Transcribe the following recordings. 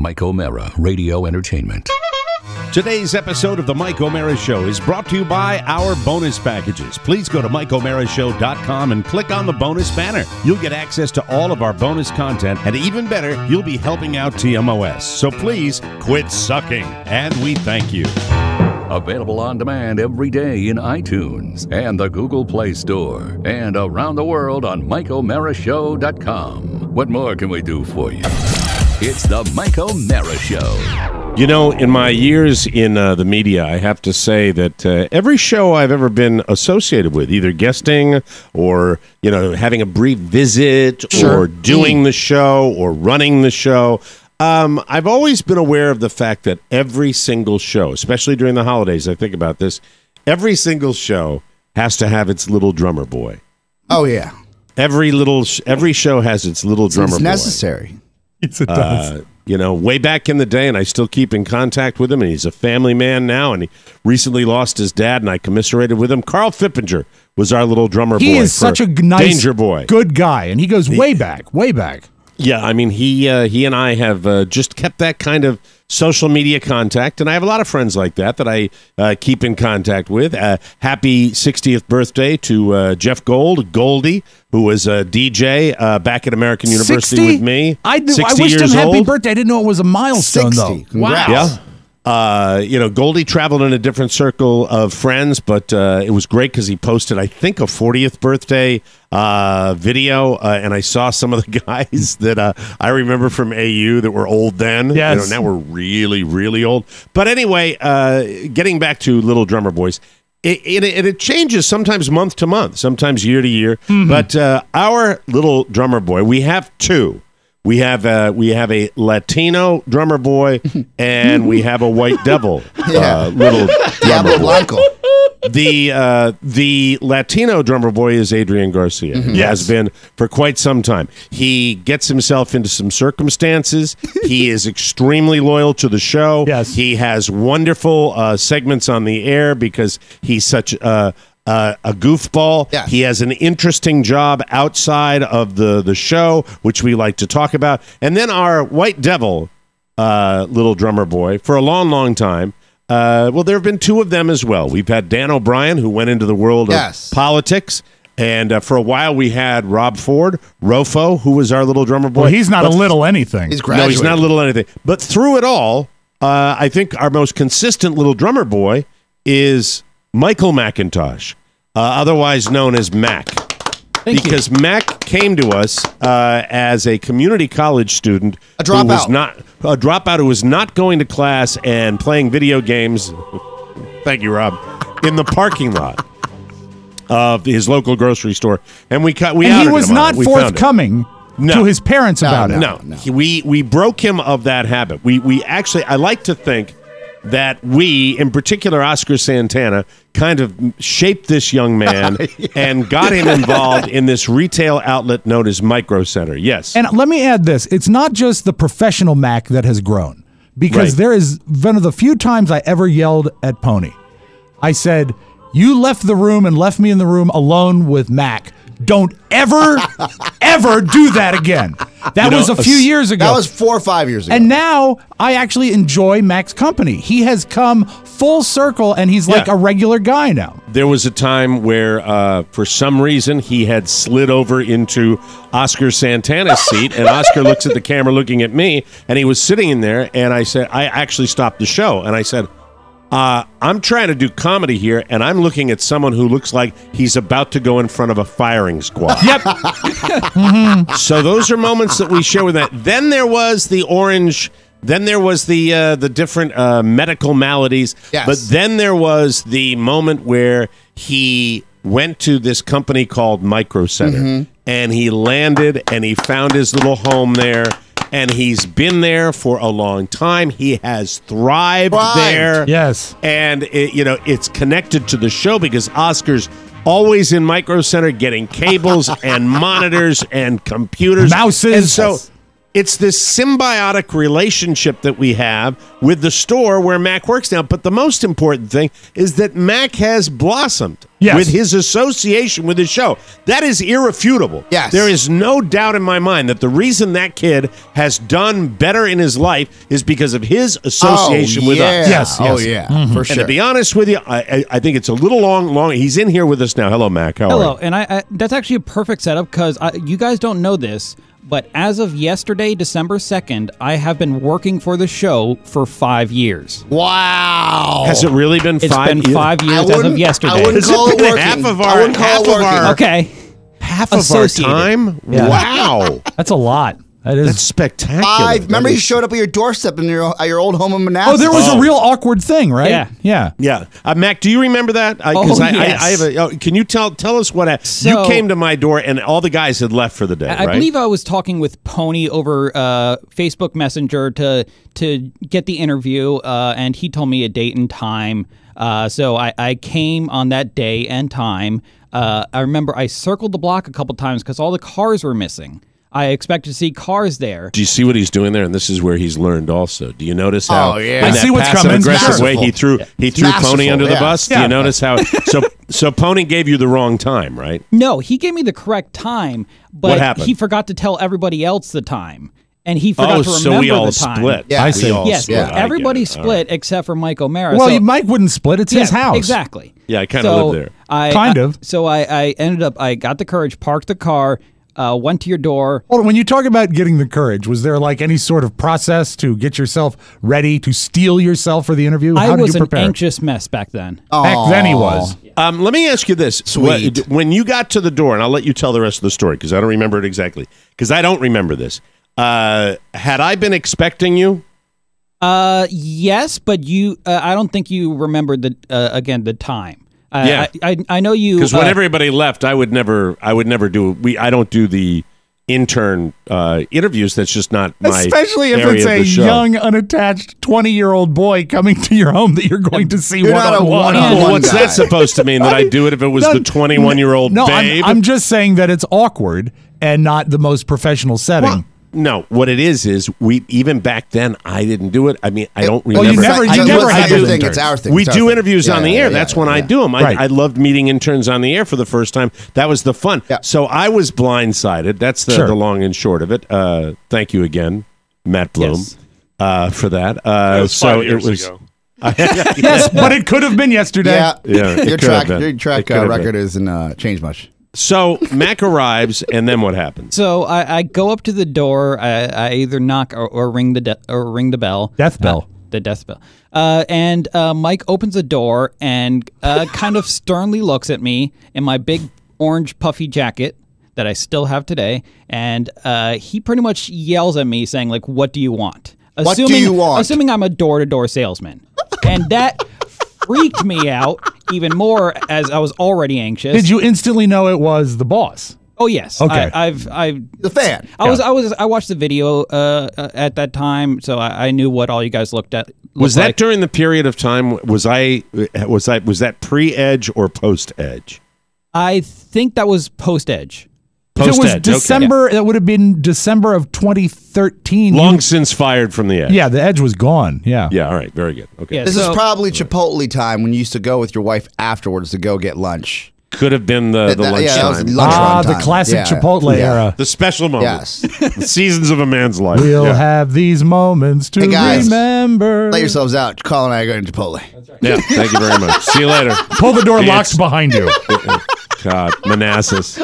Mike O'Mara, Radio Entertainment. Today's episode of The Mike O'Mara Show is brought to you by our bonus packages. Please go to MikeO'MaraShow.com and click on the bonus banner. You'll get access to all of our bonus content, and even better, you'll be helping out TMOS. So please quit sucking, and we thank you. Available on demand every day in iTunes and the Google Play Store, and around the world on MikeO'MaraShow.com. What more can we do for you? It's the Mike O'Mara Show. You know, in my years in the media, I have to say that every show I've ever been associated with, either guesting or, you know, having a brief visit or doing the show or running the show, I've always been aware of the fact that every single show, especially during the holidays, I think about this, every single show has to have its little drummer boy. Oh, yeah. Every show has its little drummer boy. It's necessary. Yes, it does. You know, way back in the day, and I still keep in contact with him, and he's a family man now, and he recently lost his dad, and I commiserated with him. Carl Fippinger was our little drummer boy. He is such a nice, Danger Boy, good guy, and he goes way back, way back. Yeah, I mean, he and I have just kept that kind of social media contact, and I have a lot of friends like that I keep in contact with. Happy 60th birthday to Jeff Goldie, who was a DJ back at American University 60? with me. I wished him happy birthday. I didn't know it was a milestone, 60. though. Congrats. Wow. Yeah. You know, Goldie traveled in a different circle of friends, but it was great because he posted, I think, a 40th birthday video, and I saw some of the guys that I remember from AU that were old then. Yes. You know, now we're really, really old. But anyway, getting back to Little Drummer Boys, it changes sometimes month to month, sometimes year to year. Mm-hmm. But our little drummer boy, we have two. We have a Latino drummer boy, and we have a white devil little drummer boy. The Latino drummer boy is Adrian Garcia. Mm-hmm. He has been for quite some time. He gets himself into some circumstances. He is extremely loyal to the show. Yes. He has wonderful segments on the air because he's such a goofball. Yeah. He has an interesting job outside of the show, which we like to talk about. And then our white devil little drummer boy for a long, long time. Well, there have been two of them as well. We've had Dan O'Brien, who went into the world of politics. And for a while, we had Rob Ford, Rofo, who was our little drummer boy. Well, he's not a little anything. He's graduated. No, he's not a little anything. But through it all, I think our most consistent little drummer boy is Michael McIntosh, otherwise known as Mac. Because Mac came to us as a community college student. A dropout. A dropout who was not going to class and playing video games, thank you, Rob, in the parking lot of his local grocery store. And he was not forthcoming to his parents about it. No. We broke him of that habit. We actually, I like to think that we, in particular Oscar Santana, kind of shaped this young man and got him involved in this retail outlet known as Micro Center. Yes. And let me add this. It's not just the professional Mac that has grown, because there is one of the few times I ever yelled at Pony. I said, "You left the room and left me in the room alone with Mac. Don't ever, ever do that again." That was a few years ago. That was 4 or 5 years ago. And now I actually enjoy Mac's company. He has come full circle, and he's like a regular guy now. There was a time where, for some reason, he had slid over into Oscar Santana's seat, and Oscar looks at the camera looking at me, and he was sitting in there, and I said, I actually stopped the show, and I said, I'm trying to do comedy here, and I'm looking at someone who looks like he's about to go in front of a firing squad. Yep. So those are moments that we share with that. Then there was the orange. Then there was the different medical maladies. Yes. But then there was the moment where he went to this company called Micro Center, and he landed, and he found his little home there. And he's been there for a long time. He has thrived there. Yes. And, it's connected to the show because Oscar's always in Micro Center getting cables and monitors and computers. Mouses. And so It's this symbiotic relationship that we have with the store where Mac works now. But the most important thing is that Mac has blossomed with his association with his show. That is irrefutable. Yes. There is no doubt in my mind that the reason that kid has done better in his life is because of his association with us. Yes. Oh, yeah. For And sure. to be honest with you, I think it's a little long. He's in here with us now. Hello, Mac. How are you? Hello, and I that's actually a perfect setup because you guys don't know this, but as of yesterday, December 2nd, I have been working for the show for 5 years. Wow. Has it really been It's 5 been years? 5 years as of yesterday. I wouldn't call it working. Half of I our, wouldn't call it working. Okay. half of our Associated. time? Yeah. Wow. That's a lot. That is. That's spectacular. Remember, you showed up at your doorstep in your old home in Manassas. Oh, there was a real awkward thing, right? Yeah. Yeah. Yeah, Mac, do you remember that? Oh, I yes. have a. Can you tell us what happened? So- You came to my door and all the guys had left for the day, I right? believe I was talking with Pony over Facebook Messenger to get the interview, and he told me a date and time. So I came on that day and time. I remember I circled the block a couple times because all the cars were missing. I expected to see cars there. Do you see what he's doing there? And this is where he's learned also. Do you notice how Oh, yeah. in I that see what's coming. passive-aggressive Sure. way he threw Masterful, Pony under the yeah. bus? Do Yeah. you notice how so Pony gave you the wrong time, right? No, he gave me the correct time, but What happened? he forgot to tell everybody else the time. And he forgot to remember so we all the time. split. Yeah. I We see. all Yes, split. I get everybody it. All split except for Mike O'Mara. Well, So- Mike wouldn't split. It's his house. Exactly. Yeah, I kinda So live there. Kind of. So I ended up, I got the courage, parked the car, went to your door. Hold on, when you talk about getting the courage, was there like any sort of process to get yourself ready to steel yourself for the interview? How I did was you an prepare? anxious mess back then. Back then he was. Let me ask you this. Sweet. When you got to the door, and I'll let you tell the rest of the story because I don't remember it exactly, because I don't remember this. Had I been expecting you? Yes, but you, I don't think you remembered the time. Yeah. I know you. Because when everybody left, I would never do. I don't do the intern interviews. That's just not my Especially if area it's of a the show. young, unattached 20-year-old boy coming to your home that you're going to see You're not a one-on-one. one-on-one Well, what's guy. that supposed to mean? That I do it if it was the 21-year-old No, babe? I'm just saying that it's awkward and not the most professional setting. Well, no, what it is we even back then I didn't do it. I mean, I don't remember. you never It's had our those thing. interns. It's our thing. We It's our do thing. interviews on the Yeah, air. yeah, That's yeah, when I yeah. do them. Right. I loved meeting interns on the air for the first time. That was the fun. Yeah. So I was blindsided. That's the, Sure. the long and short of it. Thank you again, Matt Bloom, Yes. for that. was so 5 years it was. ago. Yes, but it could have been yesterday. Yeah, Yeah, it your could have track, been. your It track could have record been. isn't changed much. So Mac arrives, and then what happens? So I go up to the door. I either knock or ring the bell. Death bell. The death bell. And Mike opens the door and kind of sternly looks at me in my big orange puffy jacket that I still have today, and he pretty much yells at me saying, like, "What do you want?" What do you want? Assuming I'm a door-to-door salesman, and that freaked me out even more as I was already anxious. Did you instantly know it was the boss? Oh yes. Okay. I The fan. I watched the video at that time, so I knew what all you guys Was looked that like. during the period of time? Was that pre-Edge or post-Edge? I think that was post-Edge. If it was Post-Edge, okay. December, that would have been December of 2013. Long since fired from the Edge. Yeah, the edge was gone. Yeah. Yeah. All right. Very good. Okay. Yeah, This so- is probably Chipotle time when you used to go with your wife afterwards to go get lunch. Could have been the Yeah, that was lunchtime. lunch Ah, run the time. classic Yeah. Chipotle Yeah. era. The special Yes. moments. The seasons of a man's life. We'll yeah. have these moments to Hey, guys, remember. Let yourselves out. Colin and I are going to Chipotle. Yeah. Thank you very much. See you later. Pull the door Bitch. locked behind you. God, Manassas.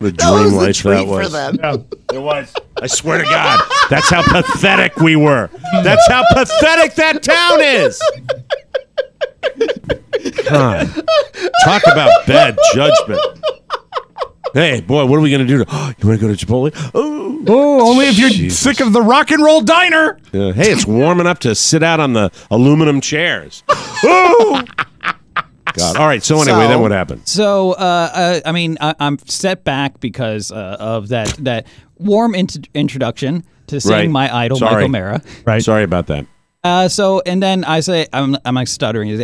The That was dream a life treat that was. for them. It was. I swear to God, that's how pathetic we were. That's how pathetic that town is. God. Talk about bad judgment. Hey, boy, what are we going to do? You want to go to Chipotle? Oh, Oh, only if you're Jesus. sick of the rock and roll diner. hey, it's warm enough to sit out on the aluminum chairs. Oh, God. All right. So anyway, So- then what happened? So, I mean, I'm set back because of that warm introduction to seeing Right. my idol, Sorry. Mike O'Mara. Right. Sorry about that. So, and then I say, I'm like stuttering.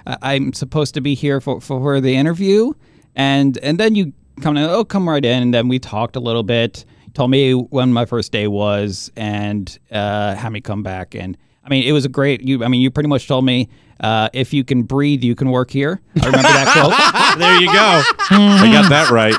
I'm supposed to be here for the interview, and then you come in. Oh, come right in, and then we talked a little bit. told me when my first day was and had me come back. And I mean, it was a great. You pretty much told me if you can breathe, you can work here. I remember that quote. There you go. I got that right.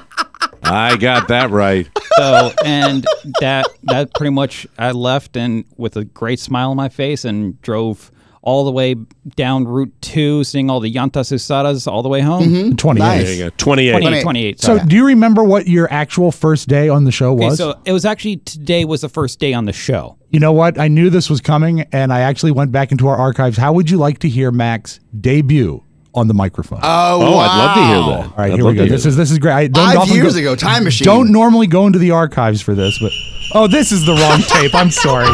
I got that right. So, and that pretty much, I left and with a great smile on my face and drove all the way down Route 2, seeing all the Llantas Usadas all the way home. Mm-hmm. 28. Nice. There you go. 28. 28. So, do you remember what your actual first day on the show was? So it was actually, today was the first day on the show. You know what? I knew this was coming, and I actually went back into our archives. How would you like to hear Mac's debut on the microphone? Oh, wow. wow. I'd love to hear that. All right, here we go. This is great. I don't 5 often years ago, time machine. Don't normally go into the archives for this, but this is the wrong tape. I'm sorry.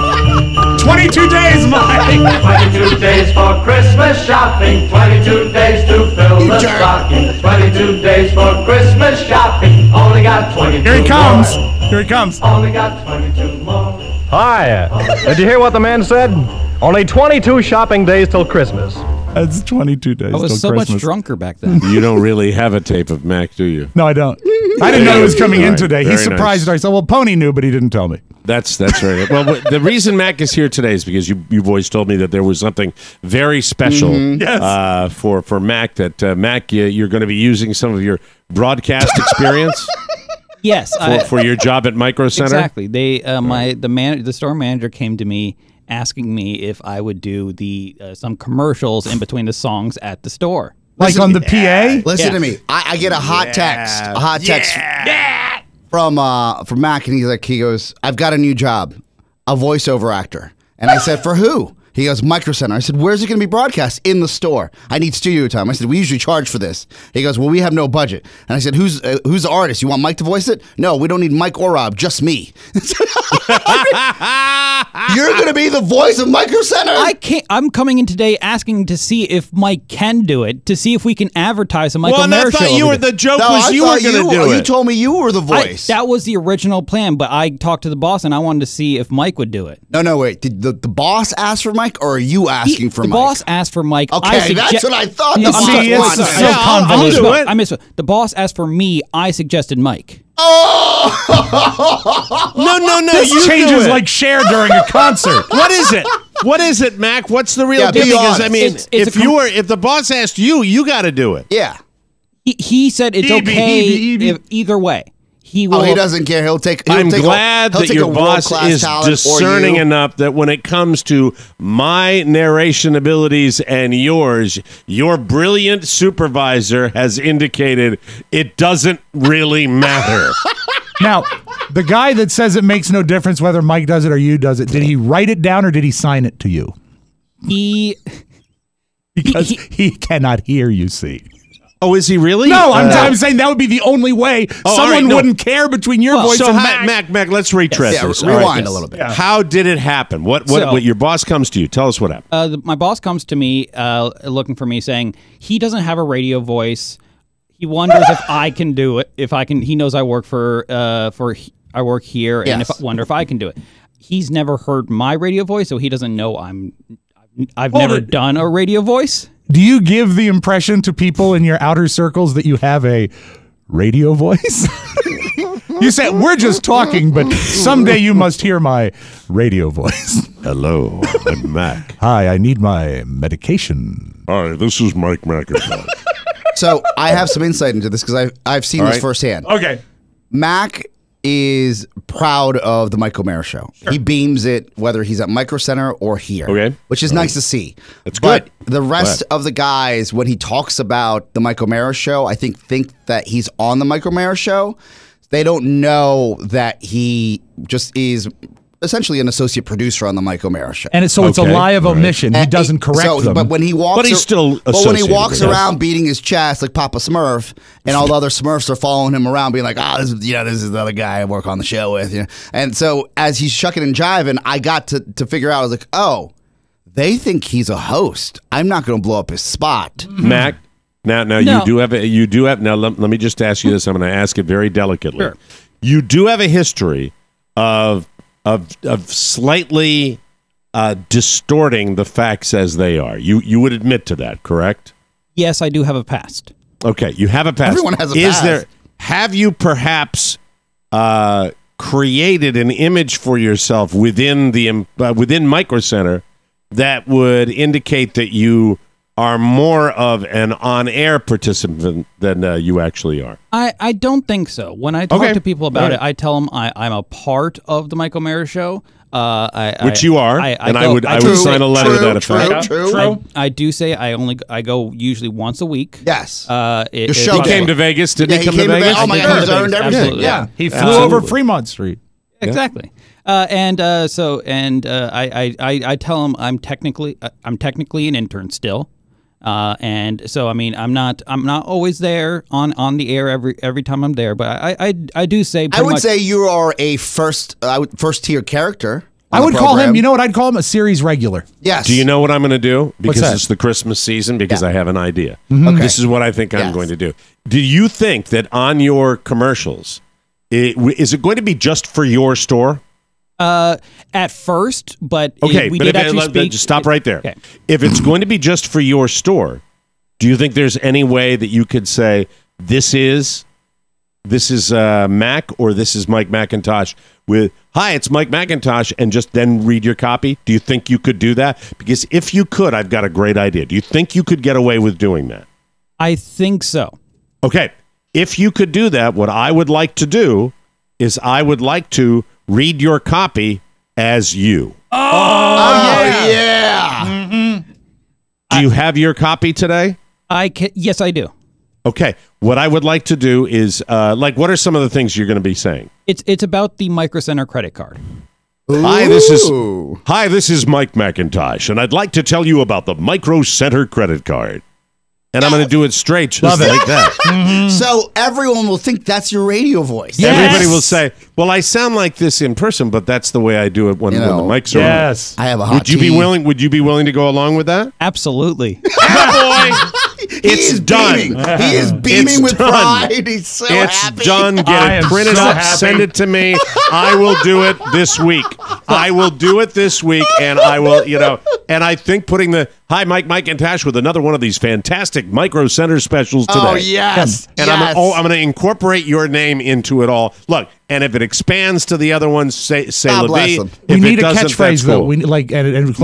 22 days, Mike. 22 days for Christmas shopping. 22 days to fill the stocking. 22 days for Christmas shopping. Only got 22 Here he comes. more. Here he comes. Only got 22 more. Hi. Did you hear what the man said? Only 22 shopping days till Christmas. That's 22 days. I was till so Christmas. much drunker back then. You don't really have a tape of Mac, do you? No, I don't. I didn't know he was coming in All right, today. He very surprised nice. us. I said, well, Pony knew, but he didn't tell me. That's right. Well, the reason Mac is here today is because you've always told me that there was something very special Yes. for Mac. That Mac, you're going to be using some of your broadcast experience Yes. for your job at Micro Center. Exactly. They the store manager came to me asking me if I would do some commercials in between the songs at the store. Like on the PA? Listen Yeah. to me. I get a hot text. A hot text from Mac, and he goes, I've got a new job, a voiceover actor. And I said, for who? He goes, Micro Center. I said, where's it going to be broadcast? In the store. I need studio time. I said, we usually charge for this. He goes, well, we have no budget. And I said, who's the artist? You want Mike to voice it? No, we don't need Mike or Rob, just me. You're going to be the voice of Micro Center? I'm coming in today asking to see if Mike can do it, to see if we can advertise a Michael Well, Mara I show. thought you over were there. the joke No, was I you were thought going to do You it. told me you were the voice. That was the original plan, but I talked to the boss and I wanted to see if Mike would do it. No, wait. Did the boss ask for Mike, or are you asking for the Mike? boss asked for Mike. Okay, that's what I thought. No, The I'm boss sorry. wanted. it's so Yeah, I'll convoluted. do it. I missed it. The boss asked for me. I suggested Mike. No. This you do changes it. like Cher during a concert. What is it? What is it, Mac? What's the real Yeah, be deal? Because I honest. mean, It's if the boss asked you, you got to do it. Yeah. He said it's okay if either way. He will. Oh, he doesn't care. He'll take. I'm glad that your boss is discerning and enough that when it comes to my narration abilities and yours, your brilliant supervisor has indicated it doesn't really matter. Now, the guy that says it makes no difference whether Mike does it or you does it, did he write it down or did he sign it to you? Because he cannot hear, you see. Oh, is he really? No, I'm saying that would be the only way all someone right, no. wouldn't care between your voice So and Mac, let's retread Yeah, this. rewind All right. a little bit. Yeah. How did it happen? What your boss comes to you? Tell us what happened. My boss comes to me looking for me, saying he doesn't have a radio voice. He wonders if I can do it. If I can, he knows I work I work here, and Yes. I wonder if I can do it. He's never heard my radio voice, so he doesn't know I've never done a radio voice. Do you give the impression to people in your outer circles that you have a radio voice? You said, we're just talking, but someday you must hear my radio voice. Hello, I'm Mac. Hi, I need my medication. Hi, this is Mike McIntyre. So I have some insight into this because I've seen All this right. firsthand. Okay. Mac is proud of the Michael Mara show. He beams it whether he's at Micro Center or here. Okay. Which is nice to see. That's but good. the rest of the guys, when he talks about the Michael Mara show, I think that he's on the Michael Mara show. They don't know that he just is essentially an associate producer on the Michael Mara show. And it's a Okay, lie of all right. omission. He doesn't correct them. But when he walks, But he's still But when he associated walks with it. around beating his chest like Papa Smurf, and all the other Smurfs are following him around, being like, "Ah, this is the other guy I work on the show with." You know? And so as he's shucking and jiving, I got to figure out. I was like, "Oh, they think he's a host. I'm not going to blow up his spot." Mac, now No. you do have now. Let me just ask you this. I'm going to ask it very delicately. Sure. You do have a history of slightly distorting the facts as they are. You would admit to that, correct? Yes, I do have a past. Okay, you have a past. Everyone has a past. Have you perhaps created an image for yourself within within Micro Center that would indicate that you are more of an on-air participant than you actually are. I don't think so. When I talk to people about it, I tell them I'm a part of the Michael Mara Show. Which you are, I would sign a letter to that effect. True. I do say I go usually once a week. Yes. Your show came to Vegas. Didn't he come to Vegas? Oh my God, he's earned everything. Absolutely. Yeah. He flew over Fremont Street. Exactly. I tell them I'm technically an intern still. And so I mean I'm not always there on the air every time I'm there, but I do say I would say you are a first tier character. I would call him, you know what I'd call him, a series regular. Yes. Do you know what I'm going to do? Because that? it's the Christmas season, because I have an idea. Okay. This is what I think I'm going to do. Do you think that on your commercials, is it going to be just for your store? At first, but we did actually speak. Just stop right there. Okay. If it's going to be just for your store, do you think there's any way that you could say this is Mac or this is Mike McIntosh with hi, it's Mike McIntosh, and just then read your copy? Do you think you could do that? Because if you could, I've got a great idea. Do you think you could get away with doing that? I think so. Okay. If you could do that, what I would like to do is I would like to read your copy as you. Oh yeah. Mm-hmm. Do you have your copy today? Yes, I do. Okay. What I would like to do is, what are some of the things you're going to be saying? It's about the Micro Center credit card. Hi, this is Mike McIntosh, and I'd like to tell you about the Micro Center credit card. And I'm going to do it straight, just like that. Mm-hmm. So everyone will think that's your radio voice. Yes. Everybody will say, well, I sound like this in person, but that's the way I do it when the mics are on. Yes. I have a hot Would you be willing to go along with that? Absolutely. It's done. He is beaming with pride. He's so happy. It's done. Get it printed up. Send it to me. I will do it this week. And I will, and I think putting the hi, Mike McIntosh with another one of these fantastic Micro Center specials today. Oh, yes. And I'm going to incorporate your name into it all. Look, and if it expands to the other ones, say God bless Levi. him. We need a doesn't, catchphrase, though. cool. We like and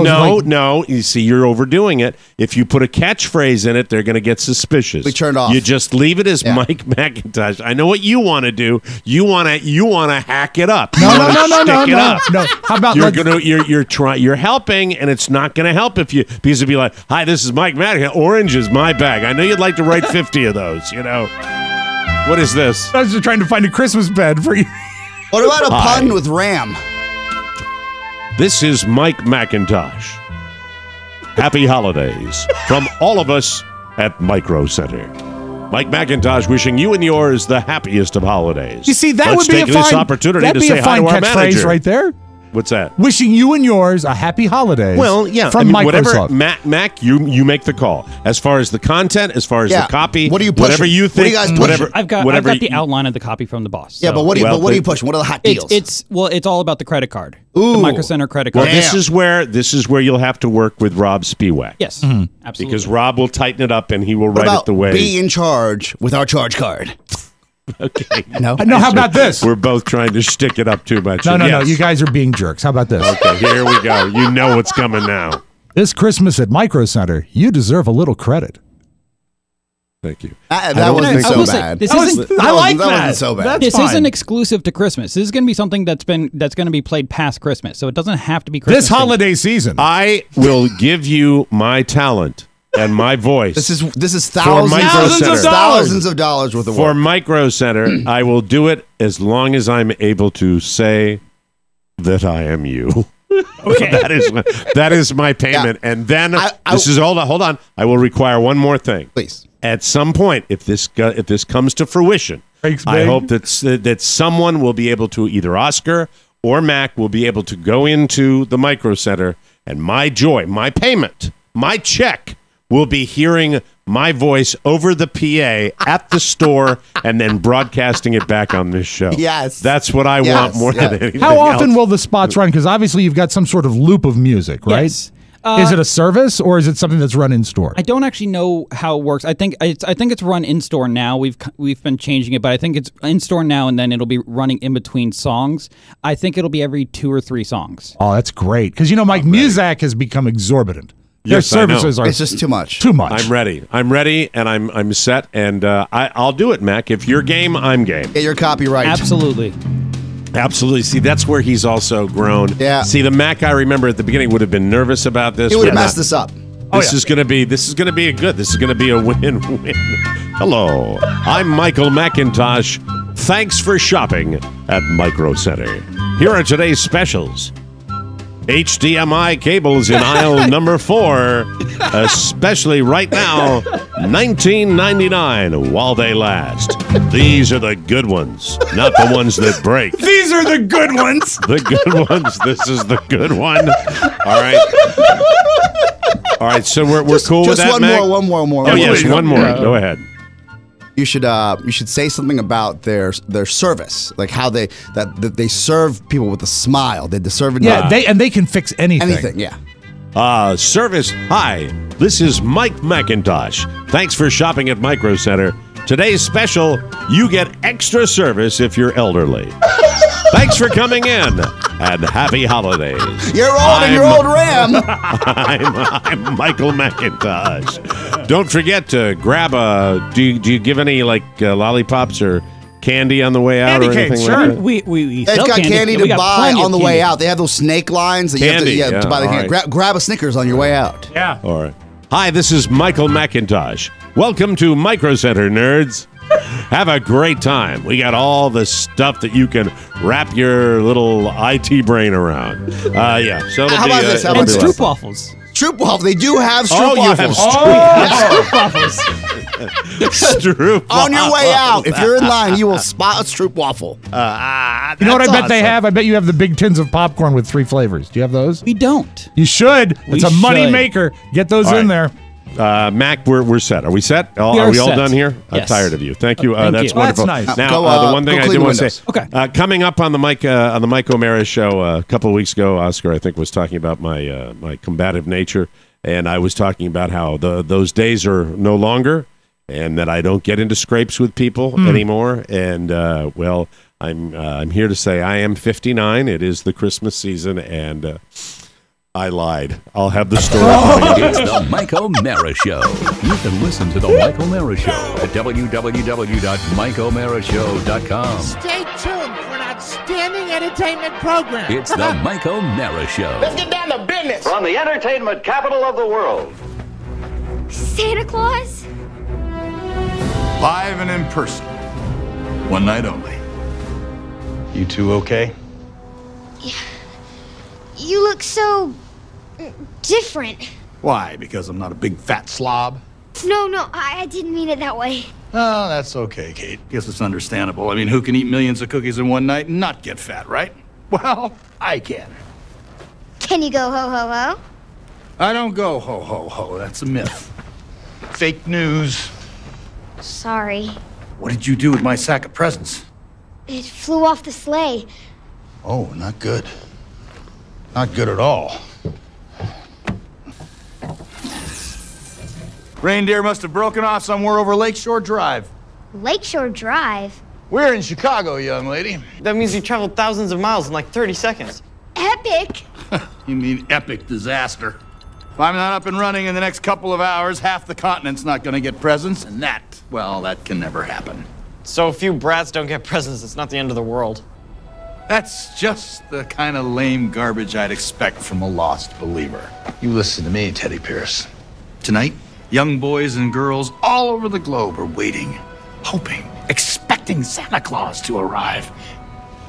No. You see, you're overdoing it. If you put a catchphrase in it, they're going to get suspicious. We turned off. You just leave it as Mike McIntosh. I know what you want to do. You want to hack it up. No. How about you're helping, and it's not going to help because it'd be like, hi, this is Mike McIntosh. Orange is my bag. I know you'd like to write 50 of those. What is this? I was just trying to find a Christmas bed for you. What about a pun with Ram? This is Mike McIntosh. Happy holidays from all of us at Micro Center. Mike McIntosh wishing you and yours the happiest of holidays. You see, that Let's would be take a fine this opportunity to say hi to our catchphrase manager. right there. What's that? Wishing you and yours a happy holidays. Well, yeah. From Whatever, Microsoft. Mac, you make the call. As far as the content, as far as the copy, what are you pushing? whatever you think, What are you guys pushing? whatever. I've got the outline of the copy from the boss. Yeah, so. but what are you pushing? What are the hot deals? It's all about the credit card. Ooh. The Micro Center credit card. Well, this is where you'll have to work with Rob Spiewak. Yes, absolutely. Because Rob will tighten it up and he will What write about it the way. be in charge with our charge card? Okay. No. How about this? We're both trying to stick it up too much. No. Yes. You guys are being jerks. How about this? Okay, here we go. You know what's coming now. This Christmas at Micro Center, you deserve a little credit. Thank you. That wasn't so bad. I like that that. wasn't so bad. That's This fine. isn't exclusive to Christmas. This is going to be something that's going to be played past Christmas, so it doesn't have to be Christmas. This holiday season. I will give you my talent and my voice. This is thousands of dollars worth of for work. Micro Center. I will do it as long as I'm able to say that I am you. Okay, that is my payment, and then hold on. I will require one more thing, please. At some point, if this comes to fruition, I hope that someone will be able to, either Oscar or Mac will be able to go into the Micro Center, and my joy, my payment, my check will be hearing my voice over the PA at the store and then broadcasting it back on this show. Yes. That's what I want more than anything How often else. will the spots run? Because obviously you've got some sort of loop of music, right? Yes. Is it a service or is it something that's run in store? I don't actually know how it works. I think it's run in store now. We've been changing it, but I think it's in store now, and then it'll be running in between songs. I think it'll be every 2 or 3 songs. Oh, that's great. Because, Mike, Muzak has become exorbitant. Their Yes, services are It's just too much. too much. I'm ready, and I'm set, and I'll do it, Mac. If you're game, I'm game. Get your copyright. Absolutely. Absolutely. See, that's where he's also grown. Yeah. See, the Mac I remember at the beginning would have been nervous about this. He would have messed this up. This is gonna be a good. This is gonna be a win-win. Hello, I'm Michael McIntosh. Thanks for shopping at Micro Center. Here are today's specials. HDMI cables in aisle number 4, especially right now, $19.99 while they last. These are the good ones, not the ones that break. These are the good ones. The good ones. This is the good one. All right. So we're cool with that, Just Mac? one more. Oh yes, one more. Go ahead. You should say something about their service, like how they serve people with a smile. They serve it. Yeah, they can fix anything. anything. Yeah. Service. Hi, this is Mike McIntosh. Thanks for shopping at Micro Center. Today's special, you get extra service if you're elderly. Thanks for coming in, and happy holidays. You're old in your old Ram. I'm Michael McIntosh. Don't forget to grab do you give any lollipops or candy on the way out Candy or anything canes, like sure. that? We They've sell got candy We to got buy plenty on of the way candy. out. They have those snake lines that Candy, you have to buy the all candy. right. Grab a Snickers on your way out. Yeah. All right. Hi, this is Michael McIntosh. Welcome to Micro Center, nerds. Have a great time. We got all the stuff that you can wrap your little IT brain around. Yeah. So it'll How be, about this? How it'll about And be this? Stroop waffles. Stroop waffle. They do have Oh, Stroop you have waffles. Stroop On your way waffles. out, if you're in line, you will spot a Stroop waffle. You know what I bet they have? I bet you have the big tins of popcorn with 3 flavors. Do you have those? We don't. You should. It's a money should. maker. Get those All in right. there. Mac, we're set. Are we set? We Are are we all set. done here? I'm Yes. tired of you. Thank you. Thank That's you. wonderful. That's nice. Now, Go, the one thing go I clean do want to windows. say, Okay. coming up on the Mike O'Mara show a couple of weeks ago, Oscar, I think, was talking about my combative nature, and I was talking about how those days are no longer, and that I don't get into scrapes with people anymore. And well, I'm here to say I am 59. It is the Christmas season, and I lied. I'll have the story. It's the Mike O'Mara Show. You can listen to the Mike O'Mara Show at www.mikeomarashow.com. Stay tuned for an outstanding entertainment program. It's the Mike O'Mara Show. Let's get down to business. From the entertainment capital of the world. Santa Claus? Live and in person. One night only. You two okay? You look so different. Why? Because I'm not a big fat slob? No, I didn't mean it that way. Oh, that's okay, Kate. Guess it's understandable. I mean, who can eat millions of cookies in one night and not get fat, right? Well, I can. Can you go ho ho ho? I don't go ho ho ho. That's a myth. Fake news. Sorry. What did you do with my sack of presents? It flew off the sleigh. Oh, not good. Not good at all. Reindeer must have broken off somewhere over Lakeshore Drive. Lakeshore Drive? We're in Chicago, young lady. That means you traveled thousands of miles in like 30 seconds. Epic! You mean epic disaster. If I'm not up and running in the next couple of hours, half the continent's not gonna get presents, and that can never happen. So a few brats don't get presents, it's not the end of the world. That's just the kind of lame garbage I'd expect from a lost believer. You listen to me, Teddy Pierce. Tonight, young boys and girls all over the globe are waiting, hoping, expecting Santa Claus to arrive.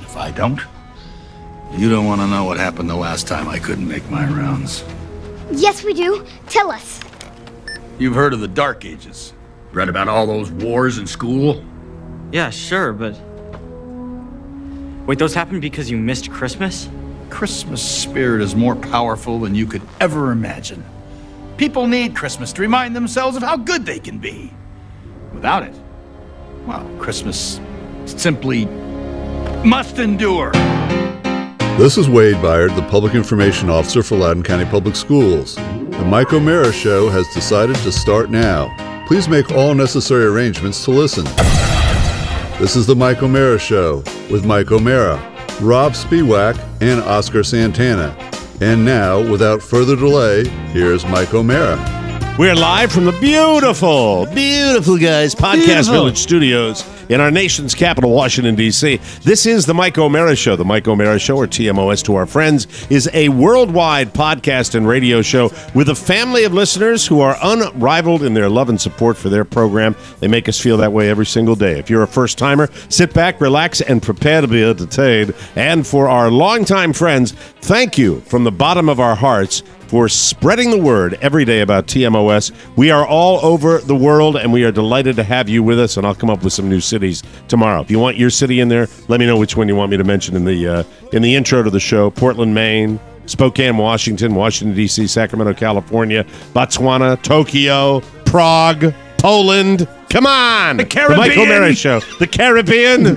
If I don't, you don't want to know what happened the last time I couldn't make my rounds. Yes, we do. Tell us. You've heard of the Dark Ages. Read about all those wars in school? Yeah, sure, but... Wait, those happened because you missed Christmas? Christmas spirit is more powerful than you could ever imagine. People need Christmas to remind themselves of how good they can be. Without it, well, Christmas simply must endure. This is Wade Byard, the Public Information Officer for Loudoun County Public Schools. The Mike O'Mara Show has decided to start now. Please make all necessary arrangements to listen. This is the Mike O'Mara Show with Mike O'Mara, Rob Spiewak, and Oscar Santana. And now, without further delay, here's Mike O'Mara. We're live from the beautiful guys, Podcast Village Studios in our nation's capital, Washington, D.C. This is the Mike O'Mara Show. The Mike O'Mara Show, or TMOS to our friends, is a worldwide podcast and radio show with a family of listeners who are unrivaled in their love and support for their program. They make us feel that way every single day. If you're a first-timer, sit back, relax, and prepare to be entertained. And for our longtime friends, thank you from the bottom of our hearts for spreading the word every day about TMOS. We are all over the world, and we are delighted to have you with us, and I'll come up with some new cities tomorrow. If you want your city in there, let me know which one you want me to mention in the intro to the show. Portland, Maine, Spokane, Washington, Washington, D.C., Sacramento, California, Botswana, Tokyo, Prague, Poland. Come on! The Caribbean! The Mike O'Mara Show. The Caribbean!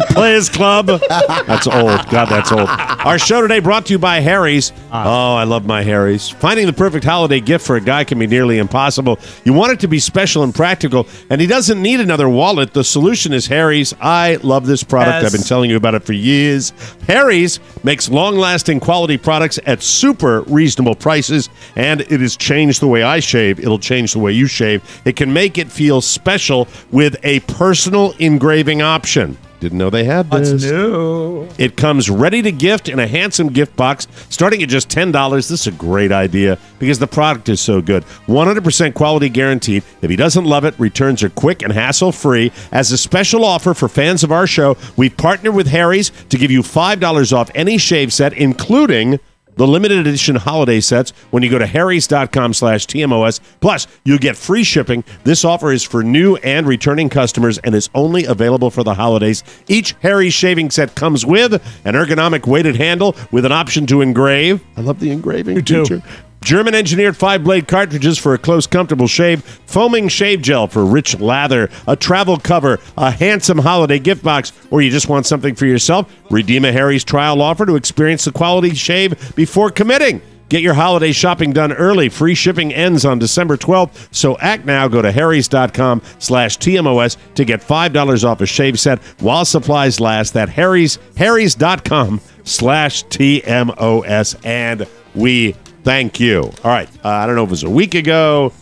Players Club. That's old. God, that's old. Our show today brought to you by Harry's. Oh, I love my Harry's. Finding the perfect holiday gift for a guy can be nearly impossible. You want it to be special and practical, and he doesn't need another wallet. The solution is Harry's. I love this product. I've been telling you about it for years. Harry's makes long-lasting quality products at super reasonable prices, and it has changed the way I shave. It'll change the way you shave. It can make it feel special with a personal engraving option. Didn't know they had this. That's new. It comes ready to gift in a handsome gift box starting at just $10. This is a great idea because the product is so good. 100% quality guaranteed. If he doesn't love it, returns are quick and hassle-free. As a special offer for fans of our show, we've partnered with Harry's to give you $5 off any shave set, including the limited edition holiday sets when you go to harrys.com/TMOS. Plus, you'll get free shipping. This offer is for new and returning customers and is only available for the holidays. Each Harry's shaving set comes with an ergonomic weighted handle with an option to engrave. I love the engraving feature. German-engineered 5-blade cartridges for a close, comfortable shave, foaming shave gel for rich lather, a travel cover, a handsome holiday gift box, or you just want something for yourself, redeem a Harry's trial offer to experience the quality shave before committing. Get your holiday shopping done early. Free shipping ends on December 12th, so act now. Go to harrys.com/TMOS to get $5 off a shave set while supplies last. That harrys.com/TMOS, and we thank you. All right. I don't know if it was a week ago,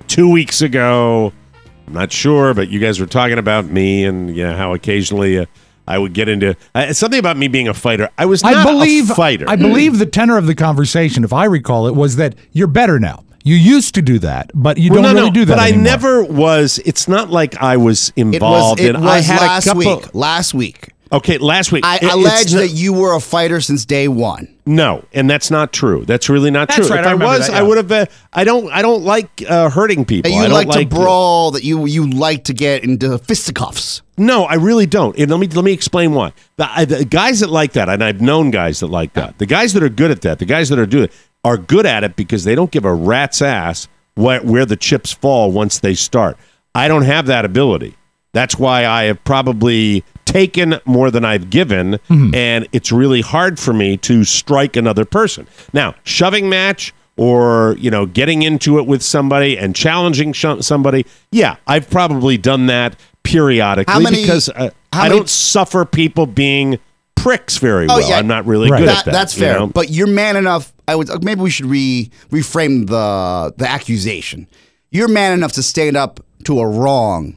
2 weeks ago. I'm not sure, but you guys were talking about me and how occasionally I would get into something about me being a fighter. I was not a fighter. I believe the tenor of the conversation, if I recall it, was that you're better now. You used to do that, but you don't really do that But anymore. I never was. It's not like I was involved It in. was I had last a couple. week. Last week. Okay, last week. I allege that you were a fighter since day one. No, and that's not true. That's really not That's true. right, If I I remember was, that, I would have. I don't like hurting people. That you I don't like to brawl. That you like to get into fisticuffs. No, I really don't. And let me explain why. The guys that like that, and I've known guys that like that. The guys that are good at that, the guys that are doing it, are good at it because they don't give a rat's ass where the chips fall once they start. I don't have that ability. That's why I have probably taken more than I've given, and it's really hard for me to strike another person. Now, shoving match or, getting into it with somebody and challenging somebody, yeah, I've probably done that periodically because I don't suffer people being pricks very well. Yeah. I'm not really good at that. That's fair. But you're man enough. Maybe we should reframe the accusation. You're man enough to stand up to a wrong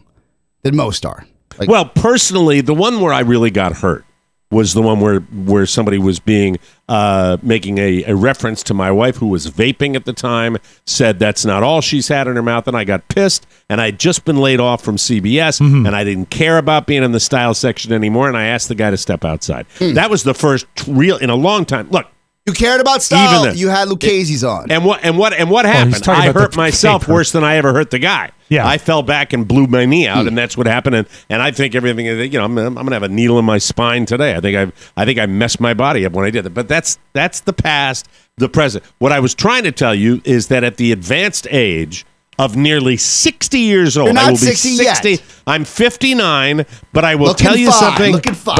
that most are. Well, personally, the one where I really got hurt was the one where somebody was making a reference to my wife who was vaping at the time, said that's not all she's had in her mouth, and I got pissed, and I'd just been laid off from CBS, and I didn't care about being in the style section anymore, and I asked the guy to step outside. That was the first real, in a long time. Look, you cared about style. You had Lucchese's on. And what happened? I hurt myself worse than I ever hurt the guy. Yeah, I fell back and blew my knee out, and that's what happened. And I think everything. I'm gonna have a needle in my spine today. I think I messed my body up when I did that. But that's the past. The present. What I was trying to tell you is that at the advanced age of nearly 60 years old. You're not I will 60 be 60. yet. I'm 59, but I will Looking tell you fine, something. looking fine.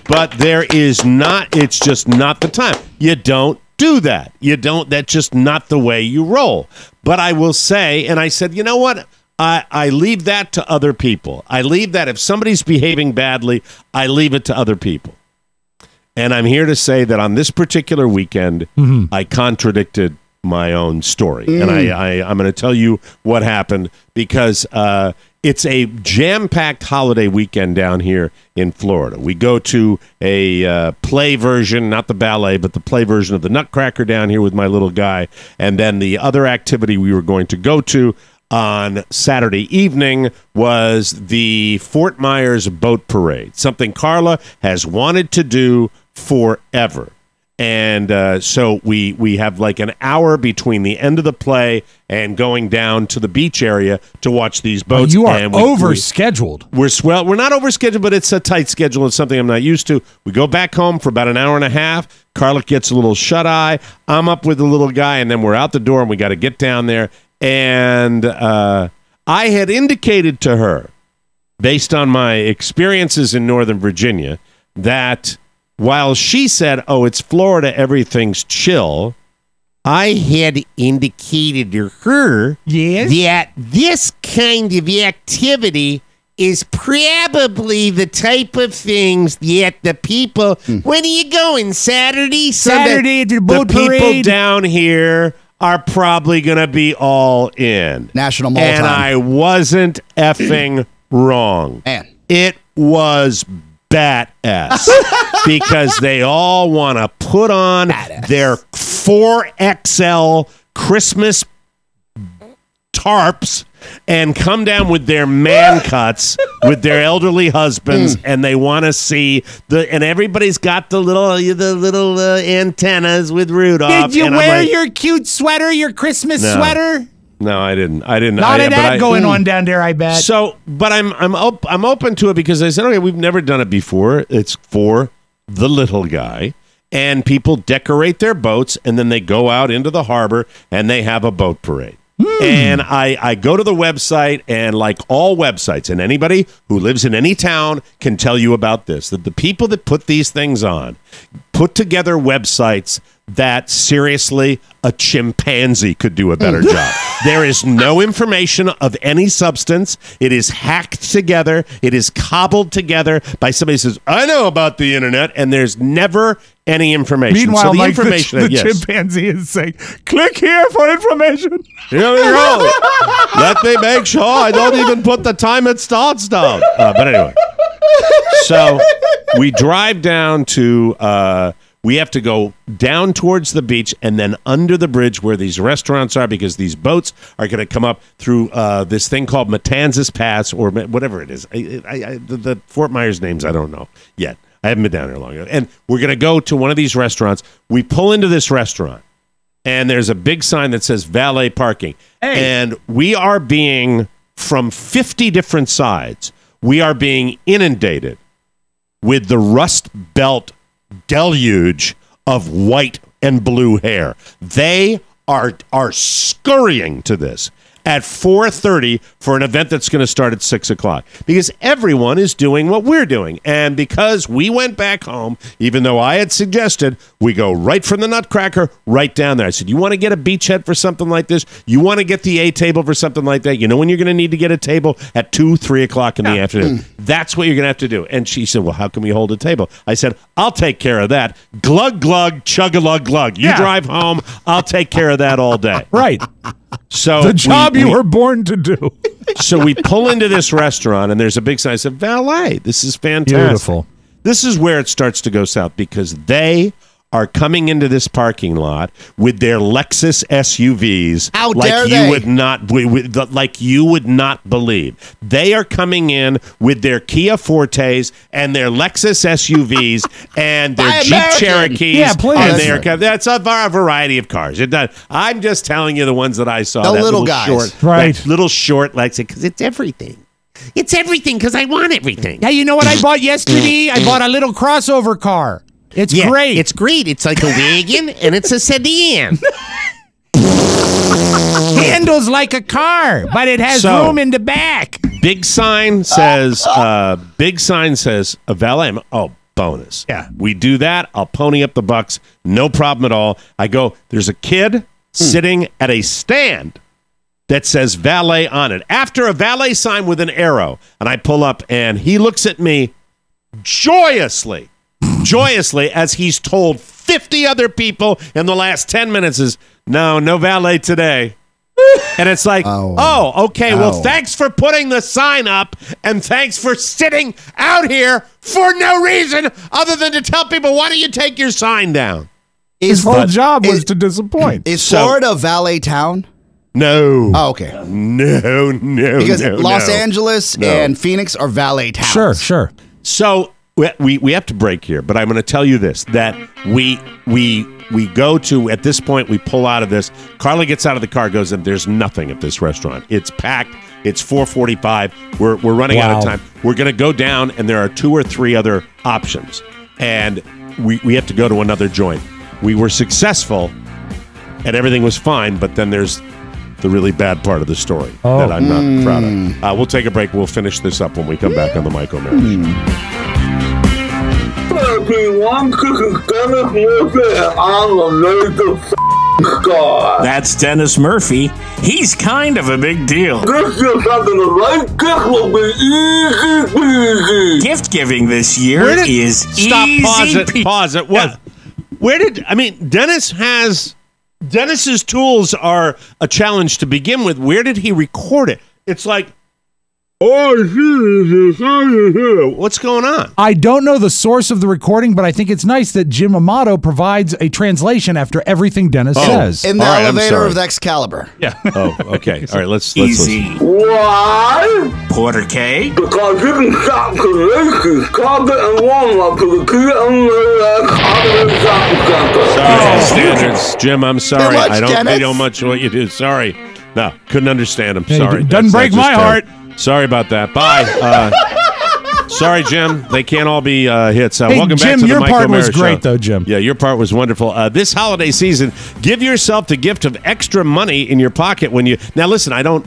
But there is not. It's just not the time. You don't do that. You don't. That's just not the way you roll. But I will say, and I said, you know what? I leave that to other people. I leave that if somebody's behaving badly, I leave it to other people. And I'm here to say that on this particular weekend, I contradicted my own story. And I'm going to tell you what happened because it's a jam-packed holiday weekend down here in Florida. We go to a play version, not the ballet, but the play version of the Nutcracker down here with my little guy. And then the other activity we were going to go to on Saturday evening was the Fort Myers Boat Parade, something Carla has wanted to do forever. And so we have like an hour between the end of the play and going down to the beach area to watch these boats. You are and overscheduled. We're not overscheduled, but it's a tight schedule. It's something I'm not used to. We go back home for about an hour and a half. Carla gets a little shut-eye. I'm up with the little guy, and then we're out the door, and we got to get down there. And I had indicated to her, based on my experiences in Northern Virginia, that while she said, oh, it's Florida, everything's chill, I had indicated to her that this kind of activity is probably the type of things that the people... When are you going? Saturday? Saturday at the boat parade? The people parade. down here are probably going to be all in. National Mall and time. I wasn't effing wrong. Man. It was badass because they all want to put on their 4XL Christmas tarps and come down with their man cuts with their elderly husbands, and they want to see and everybody's got the little antennas with Rudolph. Did you wear your cute sweater, your Christmas sweater? No, I didn't. Not of that going on down there, I bet. So, but I'm open to it because I said, okay, we've never done it before. It's for the little guy, and people decorate their boats, and then they go out into the harbor and they have a boat parade. And I go to the website, and like all websites, and anybody who lives in any town can tell you about this, that the people that put these things on put together websites that seriously a chimpanzee could do a better job. There is no information of any substance. It is hacked together. It is cobbled together by somebody who says, I know about the internet, and there's never any information. Meanwhile, so the Mike, information, the chimpanzee is saying, click here for information. Here we go. Let me make sure I don't even put the time it starts down. But anyway, so we drive down to... we have to go down towards the beach and then under the bridge where these restaurants are because these boats are going to come up through this thing called Matanzas Pass or whatever it is. The Fort Myers names I don't know yet. I haven't been down there long enough. And we're going to go to one of these restaurants. We pull into this restaurant, and there's a big sign that says valet parking. Hey. And we are being, from 50 different sides, we are being inundated with the Rust Belt deluge of white and blue hair. They are scurrying to this at 4:30 for an event that's going to start at 6 o'clock because everyone is doing what we're doing. And because we went back home, even though I had suggested we go right from the Nutcracker right down there. I said, you want to get a beachhead for something like this? You want to get the A table for something like that? You know when you're going to need to get a table at 2, 3 o'clock in the afternoon. That's what you're going to have to do. And she said, well, how can we hold a table? I said, I'll take care of that. Glug, glug, chug-a-lug, glug. You drive home. I'll take care of that all day. Right. So the job you were born to do. So we pull into this restaurant, and there's a big sign that says, valet. This is fantastic. Beautiful. This is where it starts to go south because they are coming into this parking lot with their Lexus SUVs. How like dare you they? would not, like you would not believe. They are coming in with their Kia Fortes and their Lexus SUVs and their Jeep Cherokees. Yeah, please. And that's a variety of cars. I'm just telling you the ones that I saw. The that little guys. Short, right? That little short Lexus because it's everything. It's everything because I want everything. Yeah, you know what I bought yesterday? I bought a little crossover car. It's great. It's great. It's like a wagon and it's a sedan. handles like a car, but it has room in the back. Big sign says a valet. Oh, bonus. Yeah. We do that. I'll pony up the bucks. No problem at all. I go, there's a kid sitting at a stand that says valet on it. After a valet sign with an arrow. And I pull up and he looks at me joyously as he's told 50 other people in the last 10 minutes is, no valet today. And it's like, okay, well, thanks for putting the sign up and thanks for sitting out here for no reason other than to tell people, why don't you take your sign down? His whole job was to disappoint. Is Florida a valet town? No. Oh, okay. No. Because Los Angeles and Phoenix are valet towns. Sure. So we have to break here, but I'm going to tell you this, that we go to, at this point, we pull out of this. Carla gets out of the car, goes, and there's nothing at this restaurant. It's packed. It's 4:45. We're running out of time. We're going to go down, and there are 2 or 3 other options. And we have to go to another joint. We were successful, and everything was fine, but then there's the really bad part of the story that I'm not proud of. We'll take a break. We'll finish this up when we come back on the Mike O'Mara Show. Everyone, this is Dennis Murphy, and I'm a major star. That's Dennis Murphy. He's kind of a big deal. This year, something the right gift will be easy peasy. Gift giving this year is Stop, easy. pause it. What? Dennis's tools are a challenge to begin with. Where did he record it? It's like, what's going on? I don't know the source of the recording, but I think it's nice that Jim Amato provides a translation after everything Dennis says. In the elevator of Excalibur. Yeah. Oh, okay. All right, let's Easy. listen. Why? Porter K. Because you can shop to Macy's, Target, and Walmart to the Kia and Target shopping center. Sorry, standards. Jim, I'm sorry. Much, I don't Dennis. know much what you do. Sorry. No, couldn't understand him. Sorry. Doesn't break my heart. Sorry about that. Bye. Sorry, Jim. They can't all be hits. Hey, Welcome Jim, back to the your Mike part O'Mara was great, Show. though, Jim. Yeah, your part was wonderful. This holiday season, give yourself the gift of extra money in your pocket when you. Now, listen, I don't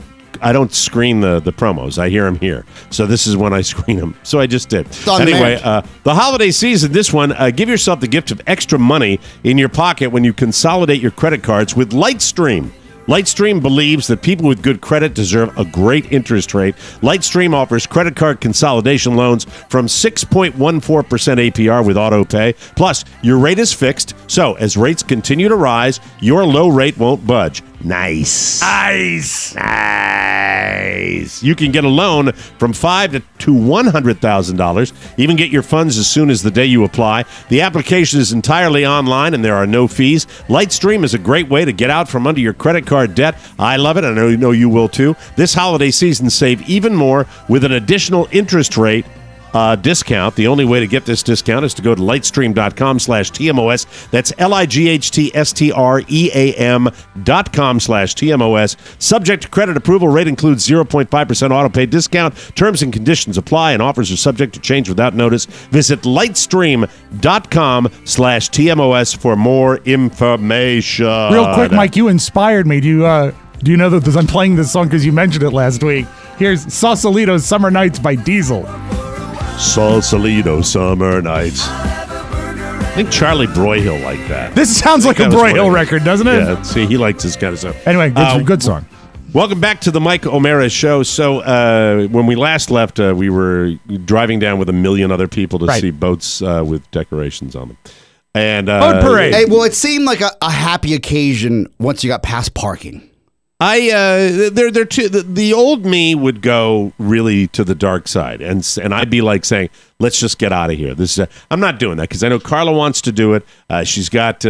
screen the promos. I hear them here, so this is when I screen them. So I just did. Anyway, the holiday season. This one, give yourself the gift of extra money in your pocket when you consolidate your credit cards with Lightstream. Lightstream believes that people with good credit deserve a great interest rate. Lightstream offers credit card consolidation loans from 6.14% APR with auto pay. Plus, your rate is fixed, so as rates continue to rise, your low rate won't budge. Nice. You can get a loan from $5,000 to $100,000. Even get your funds as soon as the day you apply. The application is entirely online and there are no fees. Lightstream is a great way to get out from under your credit card debt. I love it. I know you will too. This holiday season, save even more with an additional interest rate discount. The only way to get this discount is to go to lightstream.com/TMOS. That's lightstream.com/TMOS. Subject to credit approval. Rate includes 0.5% auto pay discount. Terms and conditions apply, and offers are subject to change without notice. Visit lightstream.com/TMOS for more information. Real quick, Mike, you inspired me. Do you know that I'm playing this song because you mentioned it last week? Here's Sausalito's Summer Nights by Diesel. Sausalito Summer Nights. I think Charlie Broyhill liked that. This sounds like a Broyhill record, doesn't it? Yeah, see, he likes this kind of stuff. Anyway, good song. Welcome back to the Mike O'Mara Show. So when we last left, we were driving down with a million other people to see boats with decorations on them. And boat parade. Hey, well, it seemed like a happy occasion once you got past parking. They're too, the old me would go really to the dark side, and I'd be like saying, let's just get out of here. This I'm not doing that because I know Carla wants to do it. She's got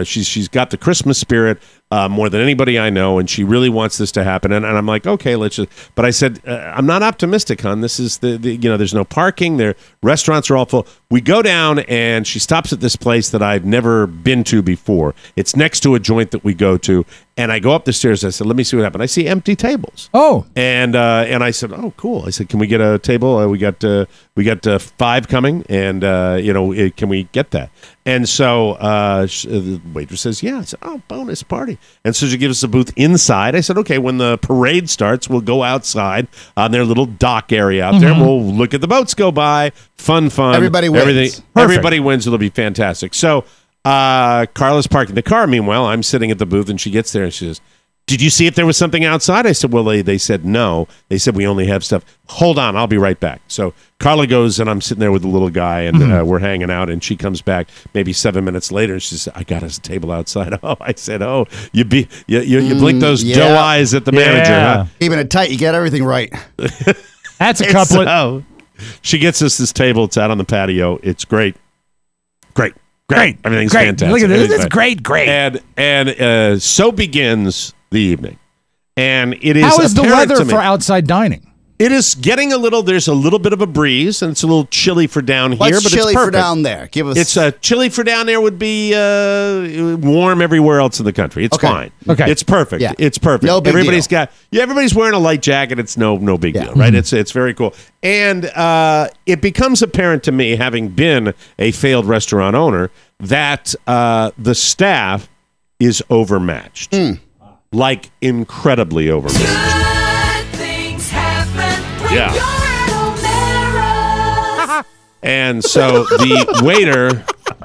she's got the Christmas spirit more than anybody I know, and she really wants this to happen. And I'm like, okay, let's just. But I said, I'm not optimistic, hon. This is there's no parking. There restaurants are all full. We go down, and she stops at this place that I've never been to before. It's next to a joint that we go to, and I go up the stairs. I said, let me see what happened. I see empty tables. Oh, and I said, oh, cool. I said, can we get a table? We got We got 5 coming, and can we get that? And so the waitress says, yeah. I said, oh, bonus party. And so she gives us a booth inside. I said, okay, when the parade starts, we'll go outside on their little dock area out there, and we'll look at the boats go by. Fun. Everybody wins. Everybody wins. It'll be fantastic. So Carla's parking the car. Meanwhile, I'm sitting at the booth, and she gets there, and she says, did you see if there was something outside? I said, well, they said no. They said we only have stuff. Hold on, I'll be right back. So Carla goes, and I'm sitting there with the little guy, and we're hanging out, and she comes back maybe 7 minutes later, and she says, I got us a table outside. Oh, I said, you blink those doe eyes at the manager. Huh? Keeping it tight, you get everything right. That's a couplet. So, she gets us this table. It's out on the patio. It's great. Everything's fantastic. Look at this. It's great. And so begins the evening. And it is How is the weather for outside dining? It is getting there's a little bit of a breeze, and it's a little chilly for down here, What's but chilly it's perfect. for down there? Give us. It's chilly for down there would be warm everywhere else in the country. It's fine. Okay. It's perfect. Yeah. It's perfect. No big deal. Everybody's wearing a light jacket. It's no big deal, right? It's very cool. And it becomes apparent to me, having been a failed restaurant owner, that the staff is overmatched. Like incredibly overmatched. Good things happen when Yeah. you're at O'Mara's. And so the waiter,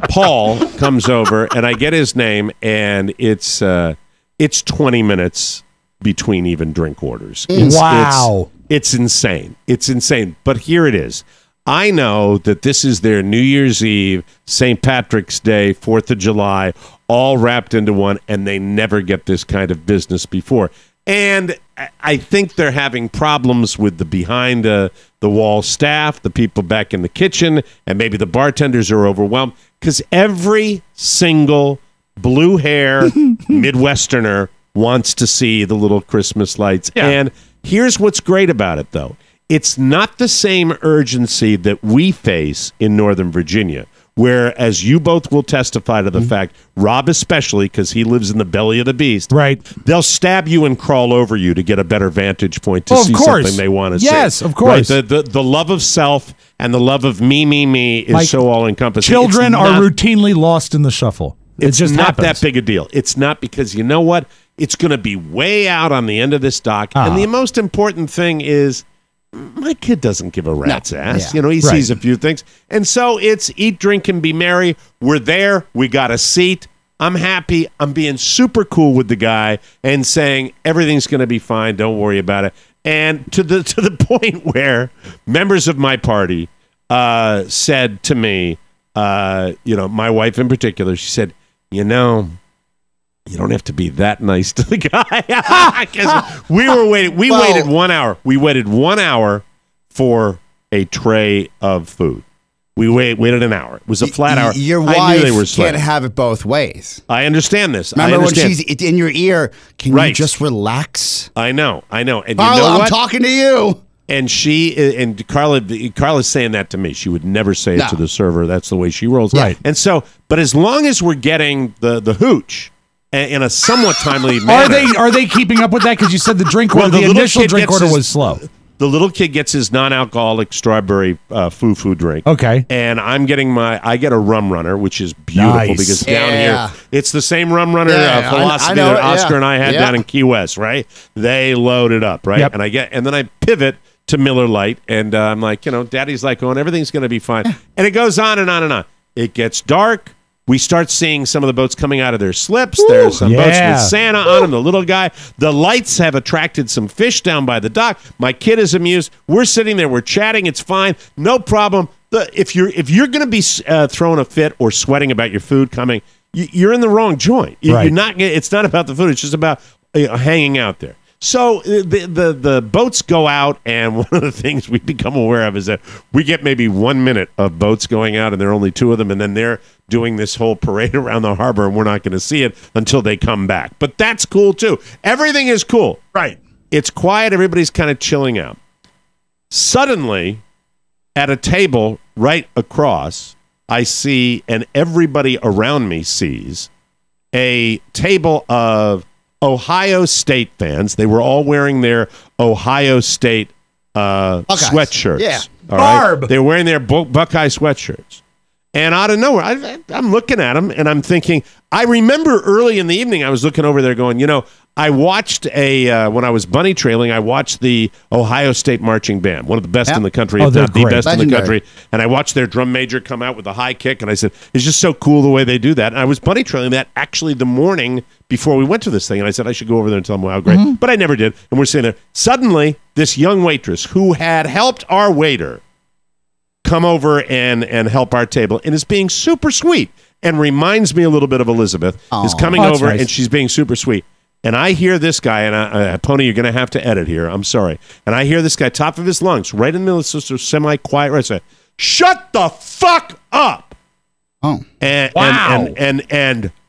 Paul, comes over, and I get his name, and it's 20 minutes between even drink orders. Wow. It's insane. It's insane. But here it is. I know that this is their New Year's Eve, St. Patrick's Day, 4th of July, all wrapped into one, and they never get this kind of business before. And I think they're having problems with the behind-the-wall staff, the people back in the kitchen, and maybe the bartenders are overwhelmed, because every single blue-hair Midwesterner wants to see the little Christmas lights. Yeah. And here's what's great about it, though. It's not the same urgency that we face in Northern Virginia, where, as you both will testify to the fact, Rob especially, because he lives in the belly of the beast, right? They'll stab you and crawl over you to get a better vantage point to see something they want to see. Yes, of course. Right? The love of self and the love of me is so all-encompassing. Children are routinely lost in the shuffle. It's just not happens. that big a deal. It's not, because you know what? It's going to be way out on the end of this dock. And the most important thing is, my kid doesn't give a rat's ass. Yeah. He sees a few things. And so it's eat, drink, and be merry. We're there. We got a seat. I'm happy. I'm being super cool with the guy and saying everything's going to be fine. Don't worry about it. And to the point where members of my party said to me, my wife in particular, she said, you don't have to be that nice to the guy. we were waiting. We waited 1 hour. We waited 1 hour for a tray of food. We waited an hour. It was a flat hour. Your I knew they were wife sweating. can't have it both ways. I understand this. Remember when she's in your ear, can you just relax? I know. And Carla, you know what? I'm talking to you. And Carla's saying that to me. She would never say it to the server. That's the way she rolls. Right. And so, but as long as we're getting the hooch in a somewhat timely manner. Are they keeping up with that? Because you said the drink order, the initial drink order was slow. The little kid gets his non-alcoholic strawberry foo-foo drink. Okay. And I get a rum runner, which is beautiful because down here, it's the same rum runner philosophy that Oscar and I had down in Key West, right? They load it up, right? Yep. And then I pivot to Miller Lite, and I'm like, Daddy's like, everything's going to be fine. And it goes on and on and on. It gets dark. We start seeing some of the boats coming out of their slips. There's some boats with Santa on them, the little guy. The lights have attracted some fish down by the dock. My kid is amused. We're sitting there. We're chatting. It's fine. No problem. If you're going to be throwing a fit or sweating about your food coming, you're in the wrong joint. You're not. It's not about the food. It's just about hanging out there. So the boats go out, and one of the things we become aware of is that we get maybe 1 minute of boats going out, and there are only 2 of them, and then they're doing this whole parade around the harbor, and we're not going to see it until they come back. But that's cool, too. Everything is cool. Right. It's quiet. Everybody's kind of chilling out. Suddenly, at a table right across, I see, and everybody around me sees, a table of Ohio State fans. They were all wearing their Ohio State sweatshirts. Yeah. All right? Barb. They were wearing their Buckeye sweatshirts. And out of nowhere, I'm looking at them, and I'm thinking, I remember early in the evening, I was looking over there going, I watched when I was bunny trailing, I watched the Ohio State Marching Band, one of the best in the country, if not the best in the country. And I watched their drum major come out with a high kick, and I said, it's just so cool the way they do that. And I was bunny trailing that actually the morning before we went to this thing, and I said, I should go over there and tell them how great. But I never did. And we're sitting there. Suddenly, this young waitress who had helped our waiter come over and help our table and is being super sweet and reminds me a little bit of Elizabeth, is coming over and she's being super sweet. And I hear this guy, and Pony, you're going to have to edit here. I'm sorry. And I hear this guy, top of his lungs, right in the middle of this semi-quiet, right, say, shut the fuck up. Oh. And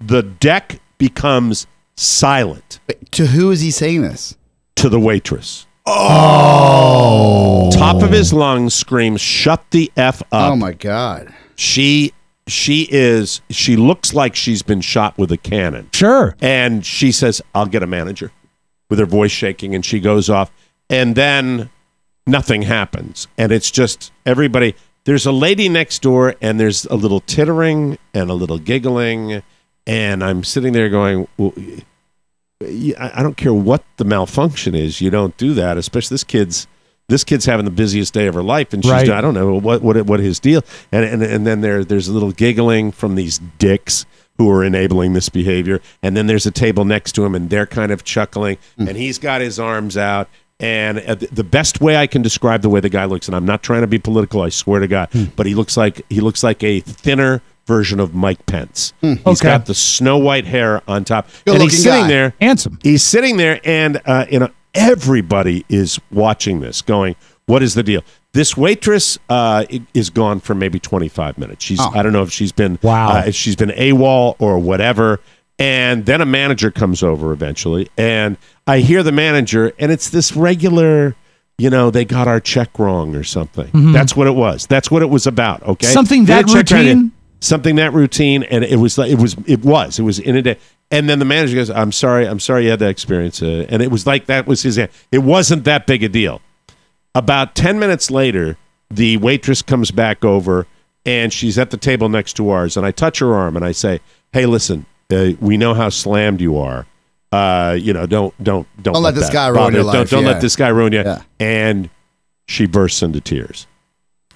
the deck becomes silent. To who is he saying this? To the waitress. Oh. Top of his lungs screams, shut the F up. Oh, my God. She looks like she's been shot with a cannon. Sure. And she says, I'll get a manager, with her voice shaking, and she goes off. And then nothing happens. And it's just everybody. There's a lady next door, and there's a little tittering and a little giggling. And I'm sitting there going, well, I don't care what the malfunction is. You don't do that, especially this kid's having the busiest day of her life, and she's I don't know what his deal. And then there's a little giggling from these dicks who are enabling this behavior. And then there's a table next to him, and they're kind of chuckling, and he's got his arms out. And the best way I can describe the way the guy looks, and I'm not trying to be political, I swear to God, but he looks like a thinner version of Mike Pence. He's got the snow white hair on top, and he's sitting there, handsome. He's sitting there, and everybody is watching this, going, "What is the deal?" This waitress is gone for maybe 25 minutes. I don't know if she's been if she's been AWOL or whatever. And then a manager comes over eventually, and I hear the manager, and it's this regular, they got our check wrong or something. That's what it was. That's what it was about. Okay, something that routine. Something that routine, and it was in a day. And then the manager goes, I'm sorry you had that experience. And it was like that was his end. It wasn't that big a deal. About 10 minutes later, the waitress comes back over, and she's at the table next to ours. And I touch her arm, and I say, hey, listen, we know how slammed you are. Don't let this guy ruin your life. Don't let this guy ruin you. Yeah. And she bursts into tears.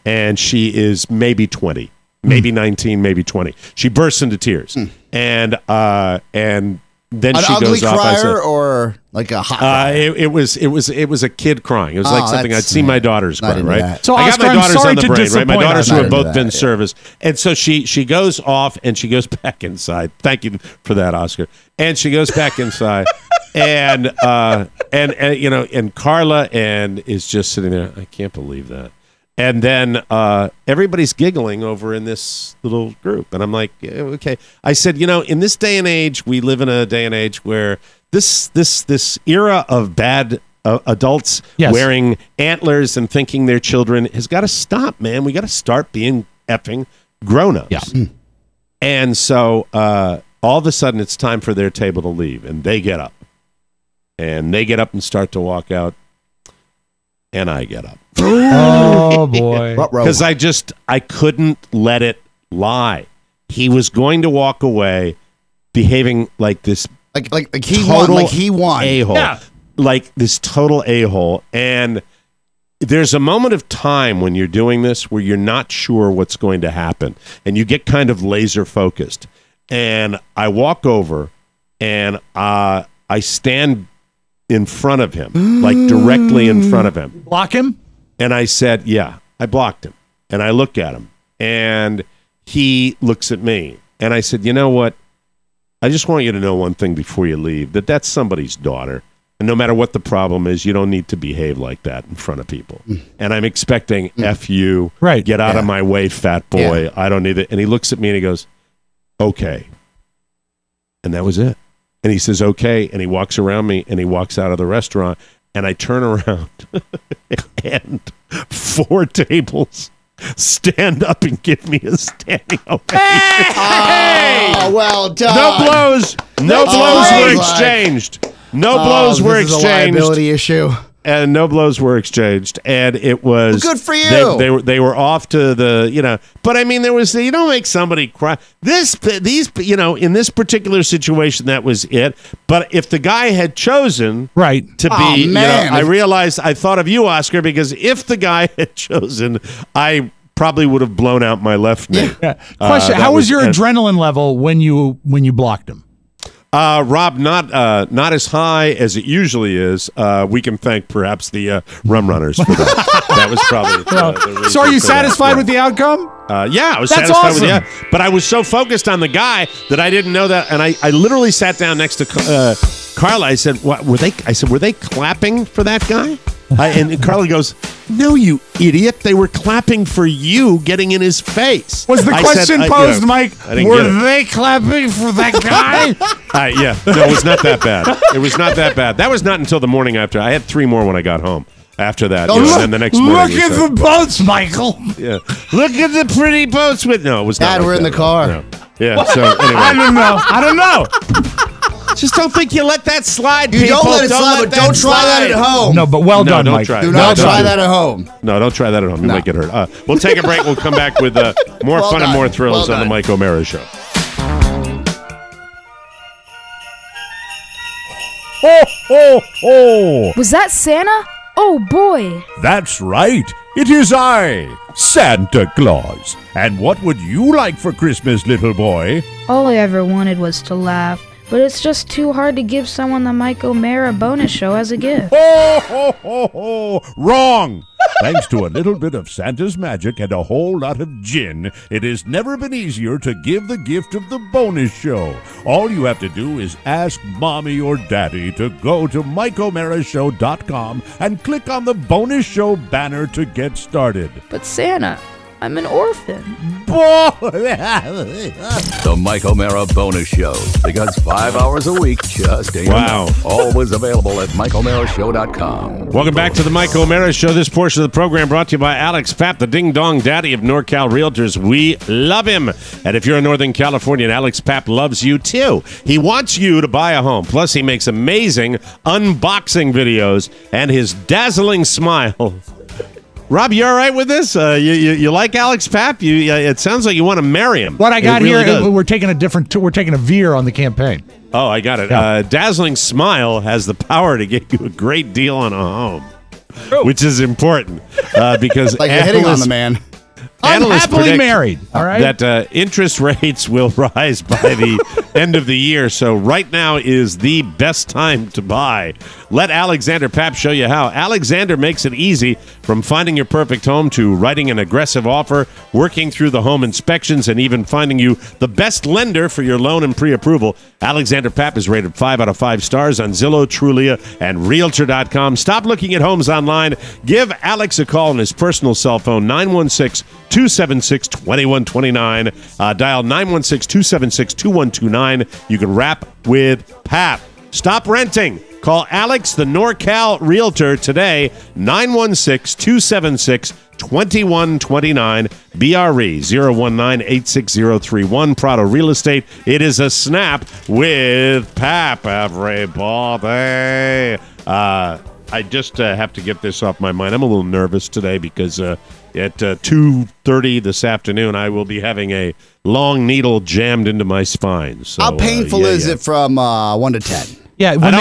And she is maybe 20. Maybe 19, maybe 20. She bursts into tears, and then an she ugly goes off. Crier or like a hot cry? It was a kid crying. It was like something I'd seen my daughters cry. Right. That. So I Oscar, got my daughters on the brain. Right. My daughters who have both been service, and so she goes off and she goes back inside. Thank you for that, Oscar. And she goes back inside, and Carla is just sitting there. I can't believe that. And then everybody's giggling over in this little group. And I'm like, yeah, okay. I said, in this day and age, we live in a day and age where this era of bad adults wearing antlers and thinking they're children has got to stop, man. We got to start being effing grown-ups. Yeah. And so all of a sudden, it's time for their table to leave. And they get up. And they get up and start to walk out. And I get up. Oh, boy. Because I couldn't let it lie. He was going to walk away behaving like this like he won. A-hole. Yeah. Like this total a-hole. And there's a moment of time when you're doing this where you're not sure what's going to happen. And you get kind of laser focused. And I walk over and I stand in front of him, like directly in front of him. Block him? And I said, yeah, I blocked him. And I look at him, and he looks at me. And I said, you know what? I just want you to know one thing before you leave, that's somebody's daughter. And no matter what the problem is, you don't need to behave like that in front of people. And I'm expecting F you, get out of my way, fat boy. Yeah. I don't need it. And he looks at me and he goes, okay. And that was it. And he says, okay, and he walks around me, and he walks out of the restaurant, and I turn around, and 4 tables stand up and give me a standing ovation. Hey! Oh, well done. No blows were exchanged. No blows were exchanged. This is a liability issue. And no blows were exchanged, and it was good for you. They were off to the but I mean there was you don't make somebody cry. These in this particular situation that was it. But if the guy had chosen to be, I realized I thought of you, Oscar, because if the guy had chosen, I probably would have blown out my left knee. Yeah. Question: how was your adrenaline level when you blocked him? Rob, not as high as it usually is. We can thank perhaps the rum runners for that. That was probably. The reason so, are you for satisfied that. with the outcome? Yeah, I was That's satisfied awesome. with the. But I was so focused on the guy that I didn't know that, and I literally sat down next to Carla. I said, "What were they?" I said, "Were they clapping for that guy?" And Carla goes, "No, you idiot! They were clapping for you getting in his face." Was the question posed, Mike? Were they clapping for that guy? Yeah, no, it was not that bad. It was not that bad. That was not until the morning after. I had 3 more when I got home. After that, and then the next morning. Look at the boats, Michael. Yeah, look at the pretty boats with. No, it was not. Dad, we're in the car. No. Yeah. So anyway, I don't know. Just don't think you let that slide. You people. don't let it slide, but don't try that at home. No, but well done, don't Mike. Try. Do not try that at home. No, don't try that at home. You might get hurt. We'll take a break. We'll come back with more fun and more thrills on the Mike O'Mara Show. Ho, ho, ho! Was that Santa? Oh, boy. That's right. It is I, Santa Claus. And what would you like for Christmas, little boy? All I ever wanted was to laugh, but it's just too hard to give someone the Mike O'Mara bonus show as a gift. Ho, ho, ho, ho! Wrong! Thanks to a little bit of Santa's magic and a whole lot of gin, it has never been easier to give the gift of the bonus show. All you have to do is ask Mommy or Daddy to go to MikeO'MaraShow.com and click on the bonus show banner to get started. But Santa, I'm an orphan. The Mike O'Mara Bonus Show. Because 5 hours a week just ain't enough. Always available at MikeO'MaraShow.com. Welcome back to the Mike O'Mara Show. This portion of the program brought to you by Alex Papp, the ding-dong daddy of NorCal Realtors. We love him. And if you're in Northern California, Alex Papp loves you too. He wants you to buy a home. Plus, he makes amazing unboxing videos, and his dazzling smile. Rob, you all right with this? You like Alex Papp? It sounds like you want to marry him. What I got here, we're taking a veer on the campaign. Oh, I got it. Yeah. Dazzling Smile has the power to get you a great deal on a home, which is important because like you're hitting on the man. I'm happily married. All right. That interest rates will rise by the end of the year. So right now is the best time to buy. Let Alexander Papp show you how. Alexander makes it easy from finding your perfect home to writing an aggressive offer, working through the home inspections, and even finding you the best lender for your loan and pre-approval. Alexander Papp is rated 5 out of 5 stars on Zillow, Trulia, and Realtor.com. Stop looking at homes online. Give Alex a call on his personal cell phone, 916-276-2129. Dial 916-276-2129. You can rap with Papp. Stop renting. Call Alex, the NorCal Realtor, today, 916-276-2129, BRE 019-86031, Prado Real Estate. It is a snap with Papp, everybody. I just have to get this off my mind. I'm a little nervous today because at 2:30 this afternoon, I will be having a long needle jammed into my spine. So, how painful is it from 1 to 10? Yeah, when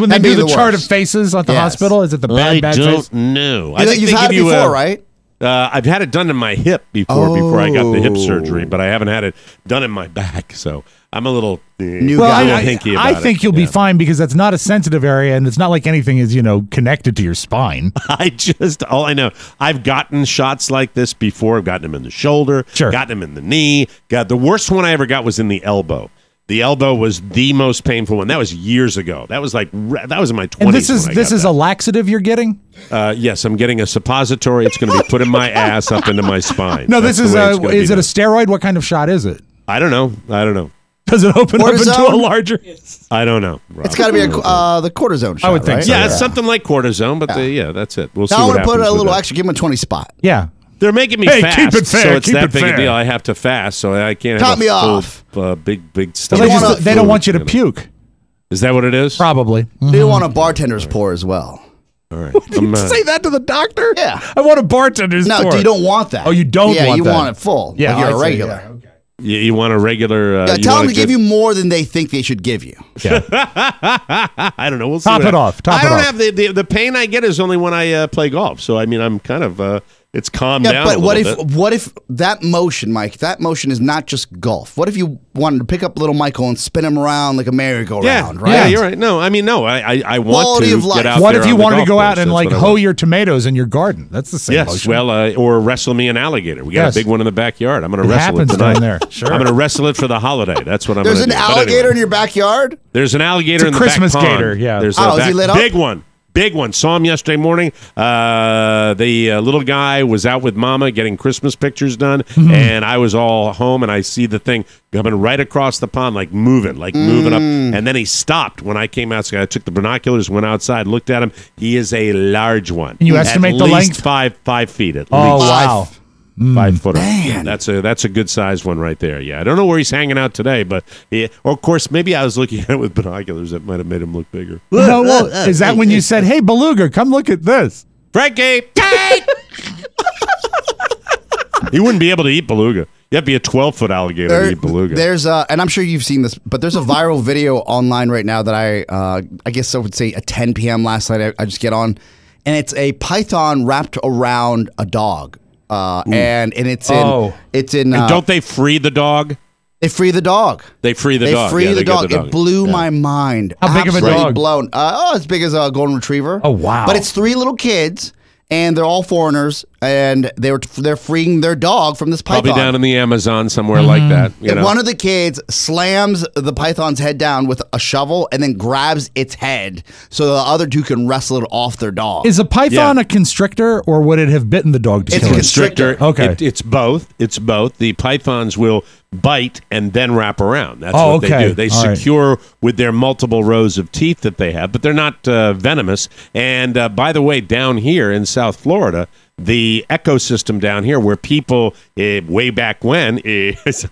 they do the chart of faces at the hospital, is it the bad face? I don't know. You've had it before, right? I've had it done in my hip before I got the hip surgery, but I haven't had it done in my back, so I'm a little hinky about it. I think you'll be fine because that's not a sensitive area, and it's not like anything is connected to your spine. All I know, I've gotten shots like this before. I've gotten them in the shoulder, gotten them in the knee. The worst one I ever got was in the elbow. The elbow was the most painful one. That was years ago. That was in my 20s. And this is a laxative you're getting? Yes, I'm getting a suppository. It's going to be put in my ass up into my spine. No, is it a steroid? What kind of shot is it? I don't know. Does it open up into a larger? I don't know. Rob. It's got to be the cortisone shot. I would think so. Yeah, it's something like cortisone, but that's it. We'll see. Now I want to put a little extra. Give him a 20 spot. Yeah. They're making me fast, keep it fair, so it's keep that it big fair. a deal. I have to fast, so I can't Top have me a off. full, big stuff. They don't want you to puke. Is that what it is? Probably. They want a bartender's pour as well. All right. Say that to the doctor? Yeah. I want a bartender's No, tour. you don't want that. Oh, you don't want that? Yeah, you want it full. Yeah, like you're a I see, regular. yeah, okay. You want a regular... tell them to give you more than they think they should give you. Yeah. I don't know. We'll see. Top it off. I don't have the pain I get is only when I play golf. So, I mean, I'm kind of... it's calmed down but a little bit. what if that motion, Mike, that motion is not just golf? What if you wanted to pick up little Michael and spin him around like a merry-go-round, right? Yeah, you're right. No, I mean, no, I want Quality to of life. get out What there if you on the wanted to golf go out course. and That's like what I hoe want. your tomatoes in your garden? That's the same Yes, motion. well, or wrestle me an alligator. We got Yes. a big one in the backyard. I'm going to It wrestle it happens tonight. down there. Sure. I'm going to wrestle it for the holiday. That's what I'm going There's to do. an But alligator anyway. in your backyard? There's an alligator It's a in the Christmas back pond. gator, yeah. There's Oh, is he lit up? big one. Big one. Saw him yesterday morning. The little guy was out with Mama getting Christmas pictures done, and I was all home, and I see the thing coming right across the pond, like moving up. And then he stopped when I came out. So I took the binoculars, went outside, looked at him. He is a large one. And you estimate the least length? 5 feet at Oh, least. wow. 5 footer. Man. That's a good sized one right there. Yeah, I don't know where he's hanging out today, but or of course maybe I was looking at it with binoculars that might have made him look bigger. No, well, is that when you said, "Hey, Beluga, come look at this"? Frankie, he wouldn't be able to eat beluga. You have to be a 12-foot alligator to eat beluga. There's and I'm sure you've seen this, but there's a viral video online right now that I guess I would say at 10 p.m. last night. I just get on, and it's a python wrapped around a dog. And it's in. And don't they free the dog? They free the dog. They free the dog. They free Yeah, the they get dog. the dog. It blew my mind. How big of a Absolutely dog? Blown. As big as a golden retriever. Oh, wow. But it's 3 little kids, and they're all foreigners, and they're freeing their dog from this python. Probably down in the Amazon somewhere like that. You know? One of the kids slams the python's head down with a shovel and then grabs its head so the other 2 can wrestle it off their dog. Is a python a constrictor, or would it have bitten the dog to It's kill a it? constrictor. Okay. It's both. It's both. The pythons will bite and then wrap around. That's Oh, what they okay. do. They All right. secure with their multiple rows of teeth that they have, but they're not venomous. And by the way, down here in South Florida, the ecosystem down here where people way back when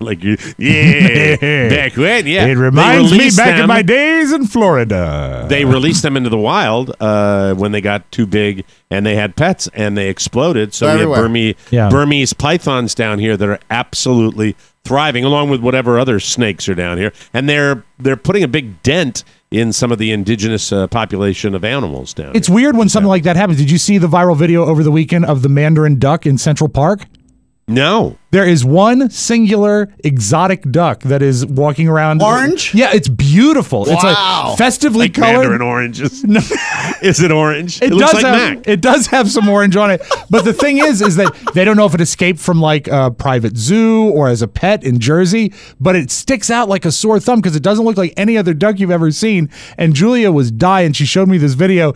like back when It reminds me back in my days in Florida. They released them into the wild when they got too big and they had pets and they exploded. So we have Burmese pythons down here that are absolutely thriving, along with whatever other snakes are down here. And they're putting a big dent in some of the indigenous population of animals down It's here. weird when something like that happens. Did you see the viral video over the weekend of the mandarin duck in Central Park? No. There is one singular exotic duck that is walking around. Orange? Yeah, it's beautiful. It's Wow. like festively Like colored. mandarin oranges. Is it orange? It looks does like have, Mac. It does have some orange on it. But the thing is that they don't know if it escaped from like a private zoo or as a pet in Jersey, but it sticks out like a sore thumb because it doesn't look like any other duck you've ever seen. And Julia was dying. She showed me this video.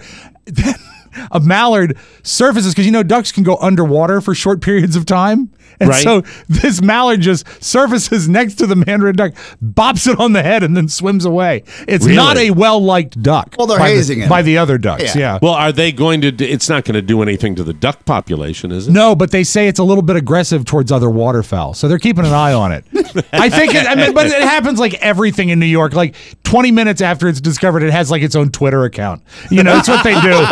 A mallard surfaces because ducks can go underwater for short periods of time. And Right. so this mallard just surfaces next to the mandarin duck, bops it on the head, and then swims away. It's Really? not a well-liked duck. Well, they're by hazing it. by the other ducks. Yeah. Well, are they going to it's not going to do anything to the duck population, is it? No, but they say it's a little bit aggressive towards other waterfowl, so they're keeping an eye on it. I think, but it happens like everything in New York. Like 20 minutes after it's discovered, it has like its own Twitter account. It's what they do.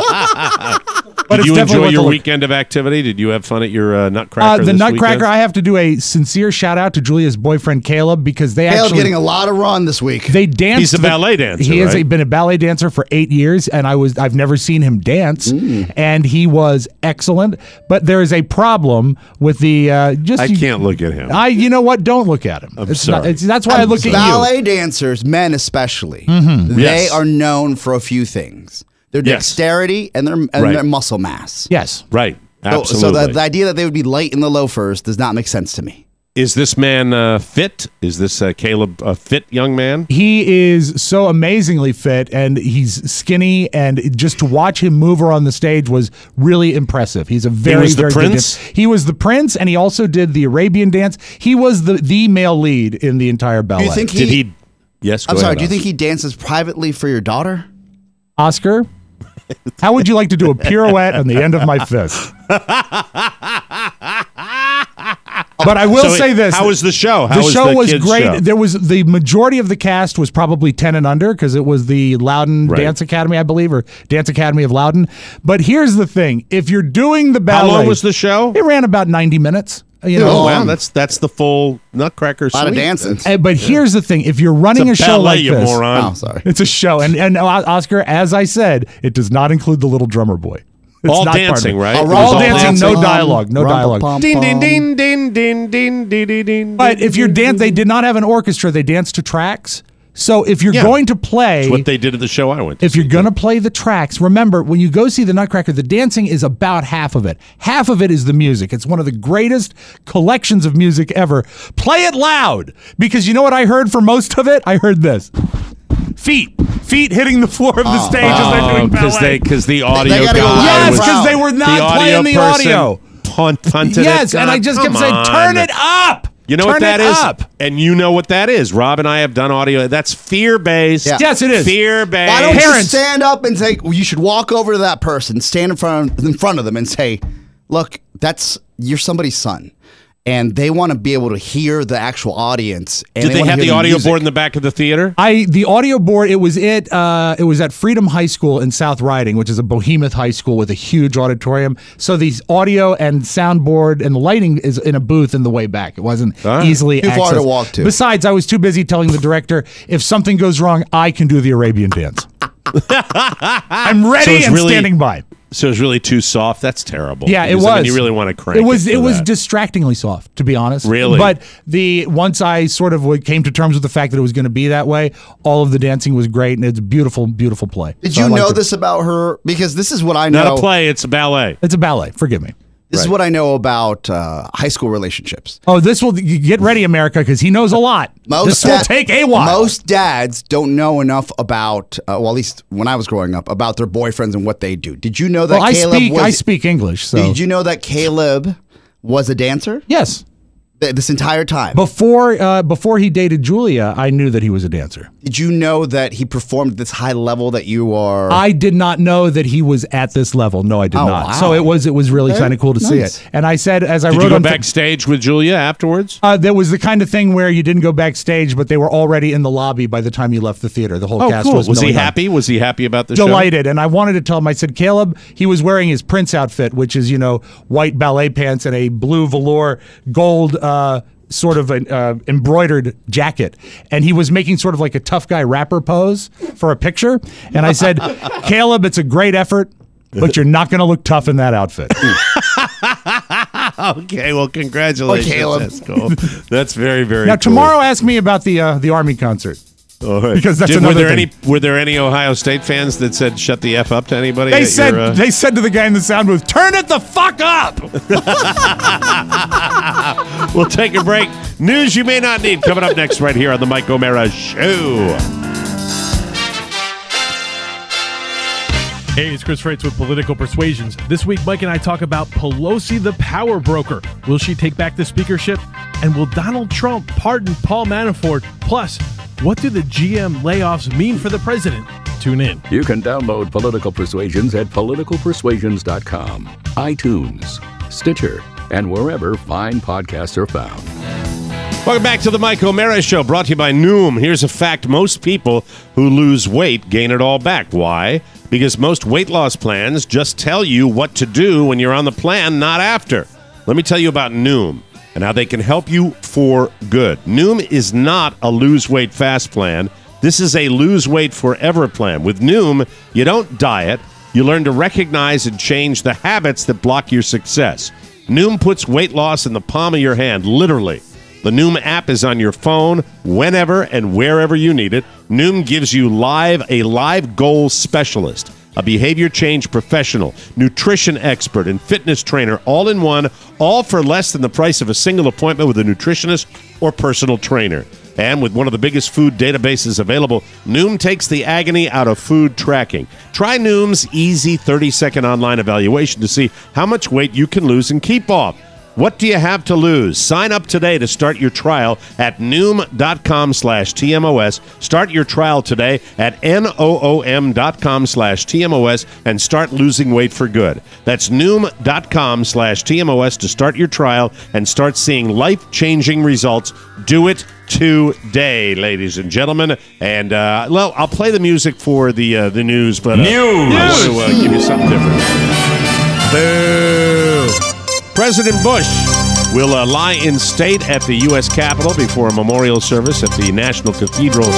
But Did it's you definitely enjoy worth a your look. weekend of activity? Did you have fun at your Nutcracker? The this Nutcracker, weekend? I have to do a sincere shout out to Julia's boyfriend Caleb because they Caleb's actually getting a lot of run this week. They danced. He's a ballet dancer. He has right? been a ballet dancer for 8 years, and I've never seen him dance, and he was excellent. But there is a problem with the I can't look at him. You know what? Don't look at him. I'm sorry. That's why I look at you. Ballet dancers, men especially, they Yes. are known for a few things: their Yes. dexterity and their muscle mass. Yes. Right. So Absolutely. the idea that they would be light in the loafers does not make sense to me. Is this man fit? Is this Caleb a fit young man? He is so amazingly fit, and he's skinny, and just to watch him move around the stage was really impressive. He's a very, was the very good prince? dancer. He was the prince, and he also did the Arabian dance. He was the male lead in the entire ballet. Do you think Did he? Yes. I'm go sorry. ahead, Do you think he dances privately for your daughter? Oscar, how would you like to do a pirouette on the end of my fist? But I will say this: how was the show? The show was kids' great. show? There was the majority of the cast was probably 10 and under because it was the Loudon Dance Academy, I believe, or Dance Academy of Loudon. But here's the thing: if you're doing the ballet, how long was the show? It ran about 90 minutes. Oh wow, that's the full Nutcracker suite. A lot of dancing. But here's the thing: if you're running It's a show ballet, like you this, moron. Oh, sorry. it's a show. And Oscar, as I said, it does not include the little drummer boy. It's all not part of dancing, it. right? All dancing, no dialogue, no dialogue. Ding ding ding ding ding ding ding ding. But if you're they did not have an orchestra. They danced to tracks. So if you're going to play, That's what they did at the show I went to. If you're going to play the tracks, remember when you go see the Nutcracker, the dancing is about half of it. Half of it is the music. It's one of the greatest collections of music ever. Play it loud, because you know what I heard for most of it? I heard this. Feet hitting the floor of the stage as they're doing ballet. Because the audio They gotta go guy loud. Yes, because they were not playing the audio. Punted Yes, it. and I just kept Come saying, on. turn it up. You know Turn what that it is? up. And you know what that is. Rob and I have done audio. That's fear-based. Yeah. Yes, it is. Fear-based. Why don't you stand up and say, well, you should walk over to that person, stand in front of them and say, look, you're somebody's son. And they want to be able to hear the actual audience. And Did they wanna have hear the audio music. board in the back of the theater? The audio board, it was at Freedom High School in South Riding, which is a behemoth high school with a huge auditorium. So the audio and soundboard and the lighting is in a booth in the way back. It wasn't easily Too far accessed. to walk to. Besides, I was too busy telling the director, if something goes wrong, I can do the Arabian dance. I'm ready and standing by. So it's really too soft. That's terrible. Yeah, it Because, was. I mean, you really want to crank it. It was that. distractingly soft, to be honest. Really? But once I sort of came to terms with the fact that it was going to be that way, all of the dancing was great, and it's a beautiful, beautiful play. Did So you I liked know it. this about her? Because this is what I know. Not a play. It's a ballet. It's a ballet. Forgive me. This is what I know about high school relationships. Oh, get ready, America, because he knows a lot. This will take a while. Most dads don't know enough about, well, at least when I was growing up, about their boyfriends and what they do. Did you know that I speak English. So Did you know that Caleb was a dancer? Yes. This entire time. Before he dated Julia, I knew that he was a dancer. Did you know that he performed at this high level that you are? I did not know that he was at this level. No, I did not. Wow. So it was really kind of cool to see it. And I said, as I Did wrote you go on backstage with Julia afterwards? there was the kind of thing where you didn't go backstage, but they were already in the lobby by the time you left the theater. The whole Oh, cast cool. was Was he milling on. happy? Was he happy about the show? Delighted. And I wanted to tell him, I said, Caleb, he was wearing his Prince outfit, which is, white ballet pants and a blue velour gold sort of an embroidered jacket. And he was making sort of like a tough guy rapper pose for a picture. And I said, Caleb, it's a great effort, but you're not going to look tough in that outfit. Okay, well, congratulations. Caleb. That's cool. That's very, very Now, cool. tomorrow, ask me about the Army concert. All right. Because that's were another there thing. were there any Ohio State fans that said shut the F up to anybody? They at said your, they said to the guy in the sound booth, turn it the fuck up. We'll take a break. News you may not need coming up next right here on the Mike O'Mara Show. Hey, it's Chris Freites with Political Persuasions. This week, Mike and I talk about Pelosi the power broker. Will she take back the speakership? And will Donald Trump pardon Paul Manafort? Plus, what do the GM layoffs mean for the president? Tune in. You can download Political Persuasions at politicalpersuasions.com, iTunes, Stitcher, and wherever fine podcasts are found. Welcome back to the Mike O'Mara Show, brought to you by Noom. Here's a fact. Most people who lose weight gain it all back. Why? Because most weight loss plans just tell you what to do when you're on the plan, not after. Let me tell you about Noom and how they can help you for good. Noom is not a lose weight fast plan. This is a lose weight forever plan. With Noom, you don't diet. You learn to recognize and change the habits that block your success. Noom puts weight loss in the palm of your hand, literally. The Noom app is on your phone whenever and wherever you need it. Noom gives you a live goals specialist, a behavior change professional, nutrition expert, and fitness trainer all in one, all for less than the price of a single appointment with a nutritionist or personal trainer. And with one of the biggest food databases available, Noom takes the agony out of food tracking. Try Noom's easy 30-second online evaluation to see how much weight you can lose and keep off. What do you have to lose? Sign up today to start your trial at noom.com/TMOS. Start your trial today at noom.com/TMOS and start losing weight for good. That's noom.com/TMOS to start your trial and start seeing life-changing results. Do it today, ladies and gentlemen. And, well, I'll play the music for the news, but I want to give you something different. Boo! President Bush will lie in state at the U.S. Capitol before a memorial service at the National Cathedral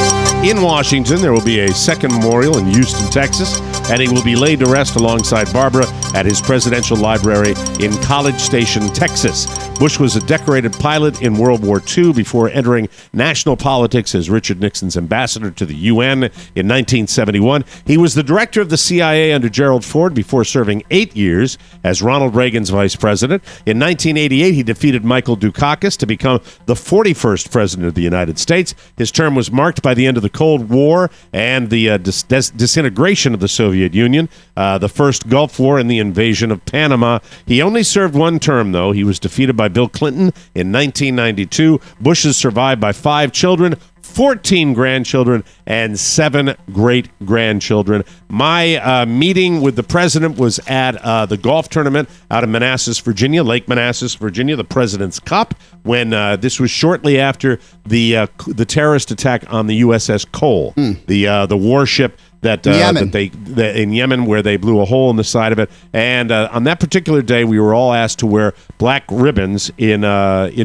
in Washington. There will be a second memorial in Houston, Texas, and he will be laid to rest alongside Barbara at his presidential library in College Station, Texas. Bush was a decorated pilot in World War II before entering national politics as Richard Nixon's ambassador to the UN in 1971. He was the director of the CIA under Gerald Ford before serving 8 years as Ronald Reagan's vice president. In 1988, he defeated Michael Dukakis to become the 41st president of the United States. His term was marked by the end of the Cold War and the disintegration of the Soviet Union, the first Gulf War, and the invasion of Panama. He only served one term, though. He was defeated by Bill Clinton in 1992. Bush is survived by 5 children, 14 grandchildren, and 7 great-grandchildren. My meeting with the president was at the golf tournament out of Manassas, Virginia, Lake Manassas, Virginia, the President's Cup, when this was shortly after the terrorist attack on the USS Cole, the warship that in Yemen, where they blew a hole in the side of it. And on that particular day, we were all asked to wear black ribbons in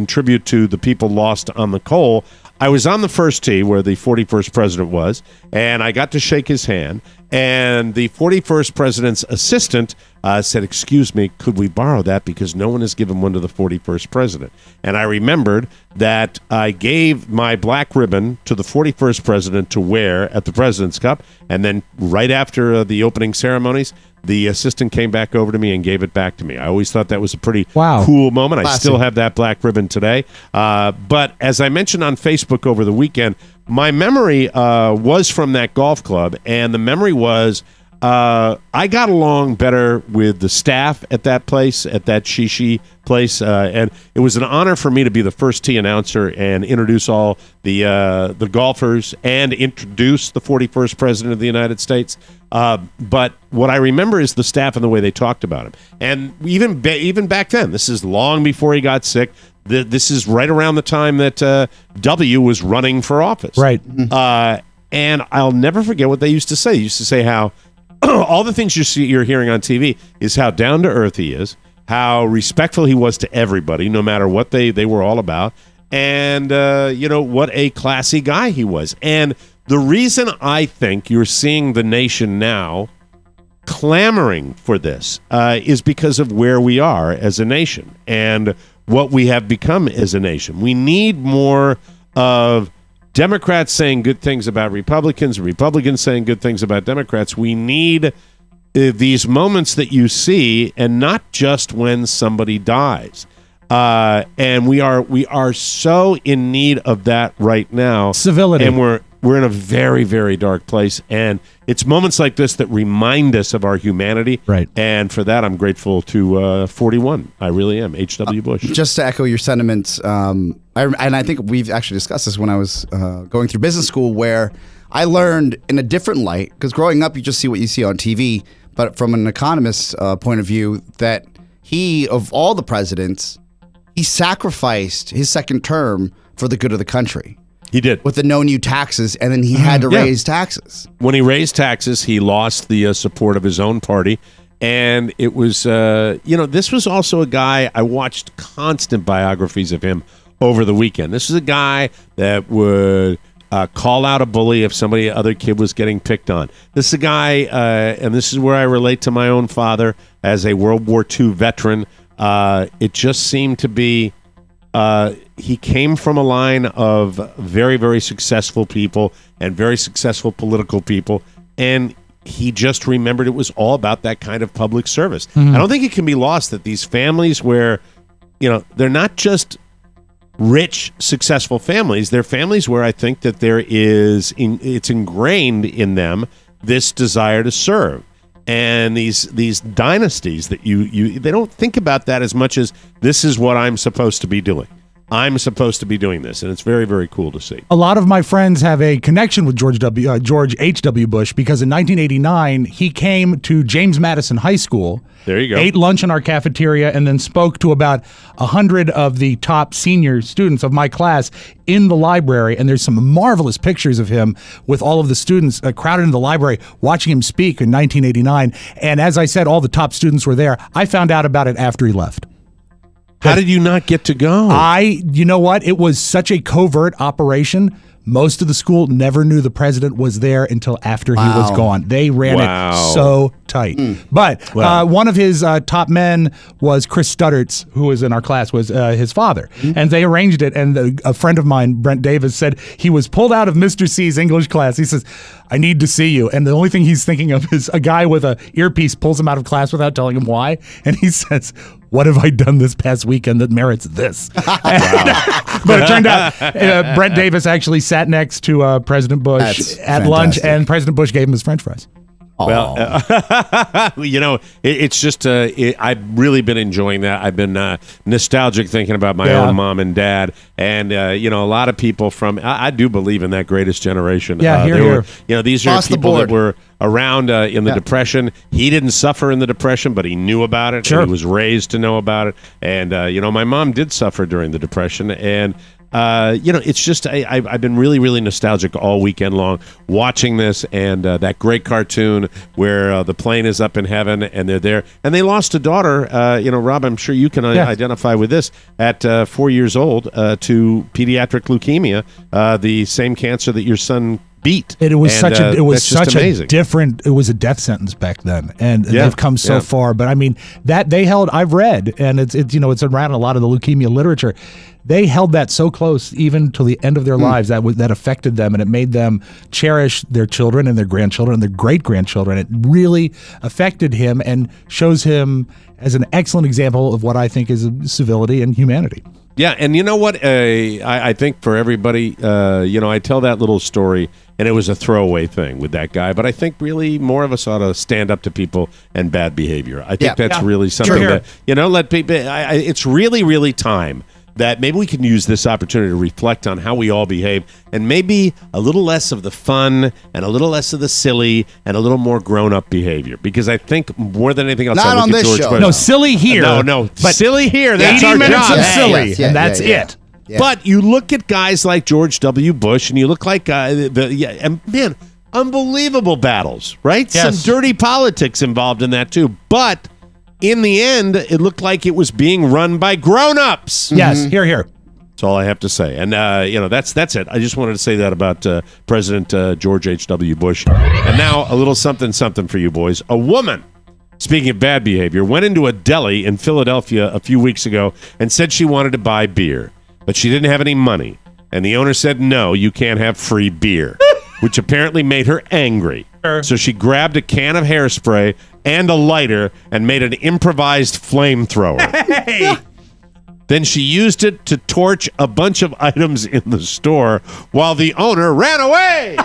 tribute to the people lost on the Cole. I was on the first tee where the 41st president was, and I got to shake his hand. And the 41st president's assistant said, "Excuse me, could we borrow that? Because no one has given one to the 41st president." And I remembered that I gave my black ribbon to the 41st president to wear at the President's Cup. And then right after the opening ceremonies, the assistant came back over to me and gave it back to me. I always thought that was a pretty cool moment. Classic. I still have that black ribbon today. But as I mentioned on Facebook over the weekend, my memory was from that golf club, and the memory was I got along better with the staff at that place, at that Shishi place, and it was an honor for me to be the first tee announcer and introduce all the golfers and introduce the 41st president of the United States. But what I remember is the staff and the way they talked about him. And even back then, this is long before he got sick. This is right around the time that W was running for office. Right. And I'll never forget what they used to say. They used to say how all the things you're hearing on TV is how down-to-earth he is, how respectful he was to everybody, no matter what they were all about, and, what a classy guy he was. And the reason I think you're seeing the nation now clamoring for this is because of where we are as a nation and what we have become as a nation. We need more of Democrats saying good things about Republicans, Republicans saying good things about Democrats. We need these moments that you see, and not just when somebody dies. And we are so in need of that right now. Civility. And we're in a very, very dark place. And it's moments like this that remind us of our humanity. Right. And for that, I'm grateful to 41. I really am. H.W. Bush. Just to echo your sentiments, I think we've actually discussed this when I was going through business school, where I learned in a different light, because growing up, you just see what you see on TV. But from an economist's point of view, that he, of all the presidents, he sacrificed his second term for the good of the country. He did. With the no new taxes, and then he had to raise taxes. When he raised taxes, he lost the support of his own party. And it was, this was also a guy, I watched constant biographies of him over the weekend. This is a guy that would call out a bully if other kid was getting picked on. This is a guy, and this is where I relate to my own father as a World War II veteran. It just seemed to be, he came from a line of very, very successful people and very successful political people, and he just remembered it was all about that kind of public service. I don't think it can be lost that these families where, they're not just rich, successful families, they're families where I think that it's ingrained in them this desire to serve. and these dynasties that you they don't think about that as much as this is what I'm supposed to be doing. I'm supposed to be doing this, and it's very, very cool to see. A lot of my friends have a connection with George H.W. Bush because in 1989, he came to James Madison High School. There you go. Ate lunch in our cafeteria and then spoke to about 100 of the top senior students of my class in the library. And there's some marvelous pictures of him with all of the students crowded in the library watching him speak in 1989. And as I said, all the top students were there. I found out about it after he left. How did you not get to go? You know what? It was such a covert operation. Most of the school never knew the president was there until after he was gone. They ran it so tight. But one of his top men was Chris Stuttertz, who was in our class, was his father. And they arranged it. And a friend of mine, Brent Davis, said he was pulled out of Mr. C's English class. He says, I need to see you. And the only thing he's thinking of is a guy with an earpiece pulls him out of class without telling him why. And he says, what have I done this past weekend that merits this? But it turned out Brent Davis actually sat next to President Bush at lunch, and President Bush gave him his French fries. Well, it's just I've really been enjoying that. I've been nostalgic thinking about my own mom and dad, and a lot of people from I do believe in that greatest generation. Here. These are people that were around in the Depression. He didn't suffer in the Depression, but he knew about it. Sure. He was raised to know about it, and my mom did suffer during the Depression, and. It's just I've been really, really nostalgic all weekend long watching this, and that great cartoon where the plane is up in heaven and they're there, and they lost a daughter. Rob, I'm sure you can identify with this. At 4 years old, to pediatric leukemia, the same cancer that your son beat. It was such amazing. a different. It was a death sentence back then, and they've come so far. But I mean, that they held. I've read, and it's around a lot of the leukemia literature. They held that so close, even to the end of their lives. That affected them, and it made them cherish their children and their grandchildren and their great grandchildren. It really affected him and shows him as an excellent example of what I think is civility and humanity. Yeah, and you know what? I think for everybody, I tell that little story, and it was a throwaway thing with that guy, but I think really more of us ought to stand up to people and bad behavior. I think that's really something that, let people, it's really, really time that maybe we can use this opportunity to reflect on how we all behave, and maybe a little less of the fun and a little less of the silly and a little more grown-up behavior. Because I think more than anything else, not on this show. No, silly here. No, but silly here. That's 80 our minutes job. of silly, and that's it. Yeah. But you look at guys like George W. Bush, and you look like unbelievable battles, right? Yes. Some dirty politics involved in that too, but. In the end, it looked like it was being run by grown-ups. Yes, here. That's all I have to say. And, that's it. I just wanted to say that about President George H.W. Bush. And now a little something for you boys. A woman, speaking of bad behavior, went into a deli in Philadelphia a few weeks ago and said she wanted to buy beer, but she didn't have any money. And the owner said, no, you can't have free beer, which apparently made her angry. So she grabbed a can of hairspray and a lighter and made an improvised flamethrower. Hey! Then she used it to torch a bunch of items in the store while the owner ran away.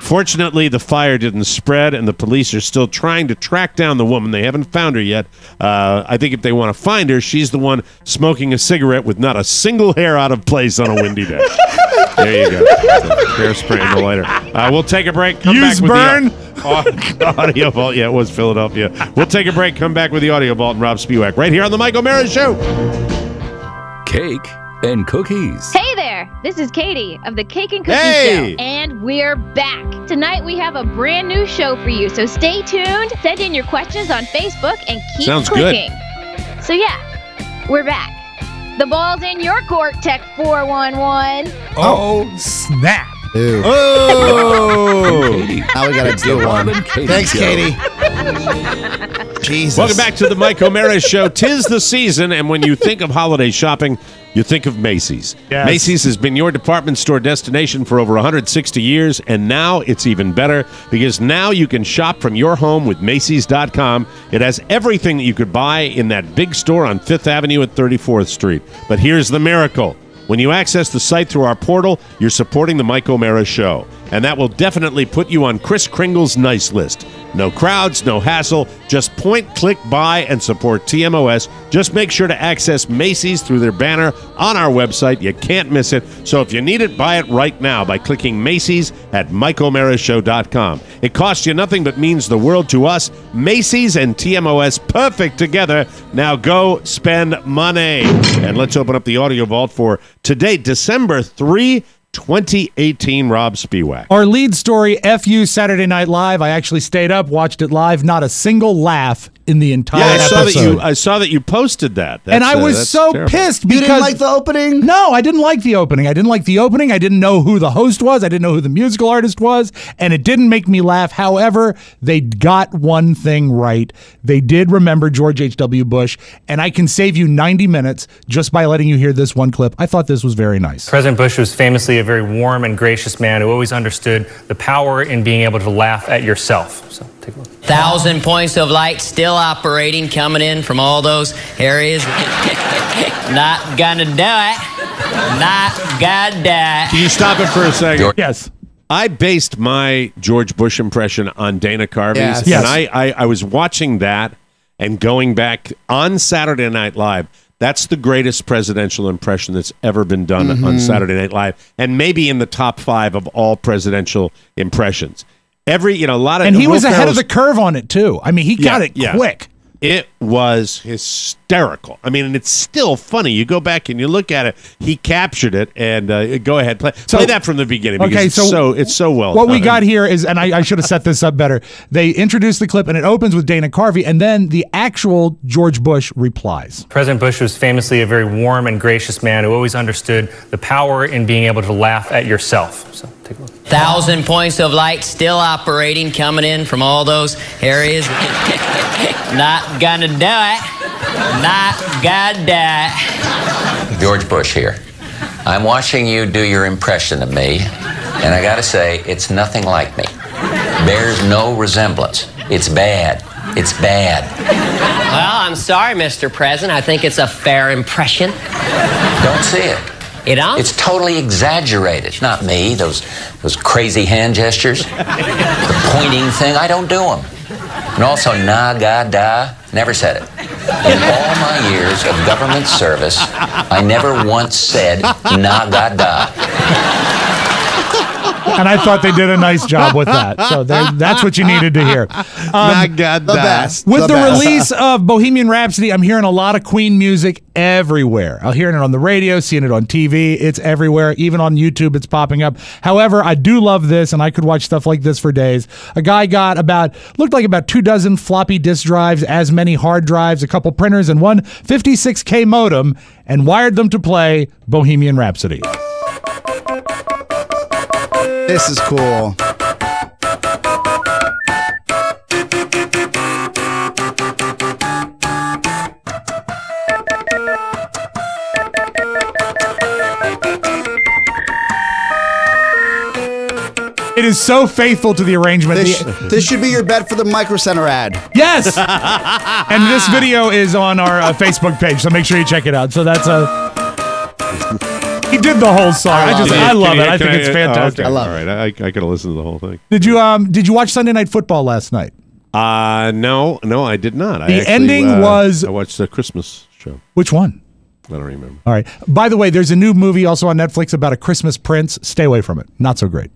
Fortunately, the fire didn't spread, and the police are still trying to track down the woman. They haven't found her yet. I think if they want to find her, she's the one smoking a cigarette with not a single hair out of place on a windy day. There you go. Hairspray and the lighter. We'll take a break. Come Use back with burn. The audio vault. Yeah, it was Philadelphia. We'll take a break. Come back with the audio vault and Rob Spewak right here on the Mike O'Mara Show. Cake and cookies. Hey there, this is Katie of the Cake and Cookie Show, and we're back. Tonight we have a brand new show for you, so stay tuned, send in your questions on Facebook, and keep clicking. Good. So yeah, we're back. The ball's in your court, Tech 411. Oh, snap. Ew. Oh! Now we got to do one. Thanks, Katie. Jesus. Welcome back to the Mike O'Mara Show. 'Tis the season, and when you think of holiday shopping, you think of Macy's. Yes. Macy's has been your department store destination for over 160 years, and now it's even better because now you can shop from your home with Macys.com. It has everything that you could buy in that big store on 5th Avenue at 34th Street. But here's the miracle. When you access the site through our portal, you're supporting the Mike O'Mara Show. And that will definitely put you on Kris Kringle's nice list. No crowds, no hassle. Just point, click, buy, and support TMOS. Just make sure to access Macy's through their banner on our website. You can't miss it. So if you need it, buy it right now by clicking Macy's at MikeO'MaraShow.com. It costs you nothing but means the world to us. Macy's and TMOS, perfect together. Now go spend money. And let's open up the audio vault for today, December 3, 2018, Rob Spiewak. Our lead story, FU Saturday Night Live. I actually stayed up, watched it live. Not a single laugh in the entire episode. I saw that you posted that. And I was so terrible. pissed because... You didn't like the opening? No, I didn't like the opening. I didn't know who the host was. I didn't know who the musical artist was. And it didn't make me laugh. However, they got one thing right. They did remember George H.W. Bush. And I can save you 90 minutes just by letting you hear this one clip. I thought this was very nice. President Bush was famously a very warm and gracious man who always understood the power in being able to laugh at yourself. So take a look. 1,000 points of light still operating, coming in from all those areas. Not gonna do it. Not gonna do it. Can you stop it for a second? Yes. I based my George Bush impression on Dana Carvey's. Yes. And I was watching that and going back on Saturday Night Live. That's the greatest presidential impression that's ever been done on Saturday Night Live, and maybe in the top 5 of all presidential impressions. A lot of, and he was ahead of the curve on it too. I mean, he got it quick. It was hysterical. I mean, and it's still funny. You go back and you look at it. He captured it, and go ahead, play that from the beginning. Because it's so well. What we got here is, and I should have set this up better. They introduce the clip, and it opens with Dana Carvey, and then the actual George Bush replies. President Bush was famously a very warm and gracious man who always understood the power in being able to laugh at yourself. So take a look. 1,000 points of light still operating, coming in from all those areas. Not gonna do it. Not gonna do it. George Bush here. I'm watching you do your impression of me, and I gotta say, it's nothing like me. Bears no resemblance. It's bad. It's bad. Well, I'm sorry, Mr. President. I think it's a fair impression. Don't see it. You don't? It's totally exaggerated. Not me, those crazy hand gestures. The pointing thing, I don't do them. And also, nah, God, da, never said it. In all my years of government service, I never once said nah, God, da. And I thought they did a nice job with that. So that's what you needed to hear. The best. With the release of Bohemian Rhapsody, I'm hearing a lot of Queen music everywhere. I'm hearing it on the radio, seeing it on TV. It's everywhere. Even on YouTube, it's popping up. However, I do love this, and I could watch stuff like this for days. A guy got looked like about 24 floppy disk drives, as many hard drives, a couple printers, and one 56K modem, and wired them to play Bohemian Rhapsody. This is cool. It is so faithful to the arrangement. This should be your bet for the Micro Center ad. Yes! And this video is on our Facebook page, so make sure you check it out. So that's he did the whole song. I love it. I think it's fantastic. I love it. All right, I could have listened to the whole thing. Did you watch Sunday Night Football last night? No, I did not. The ending was... I watched the Christmas show. Which one? I don't remember. All right. By the way, there's a new movie also on Netflix about a Christmas prince. Stay away from it. Not so great.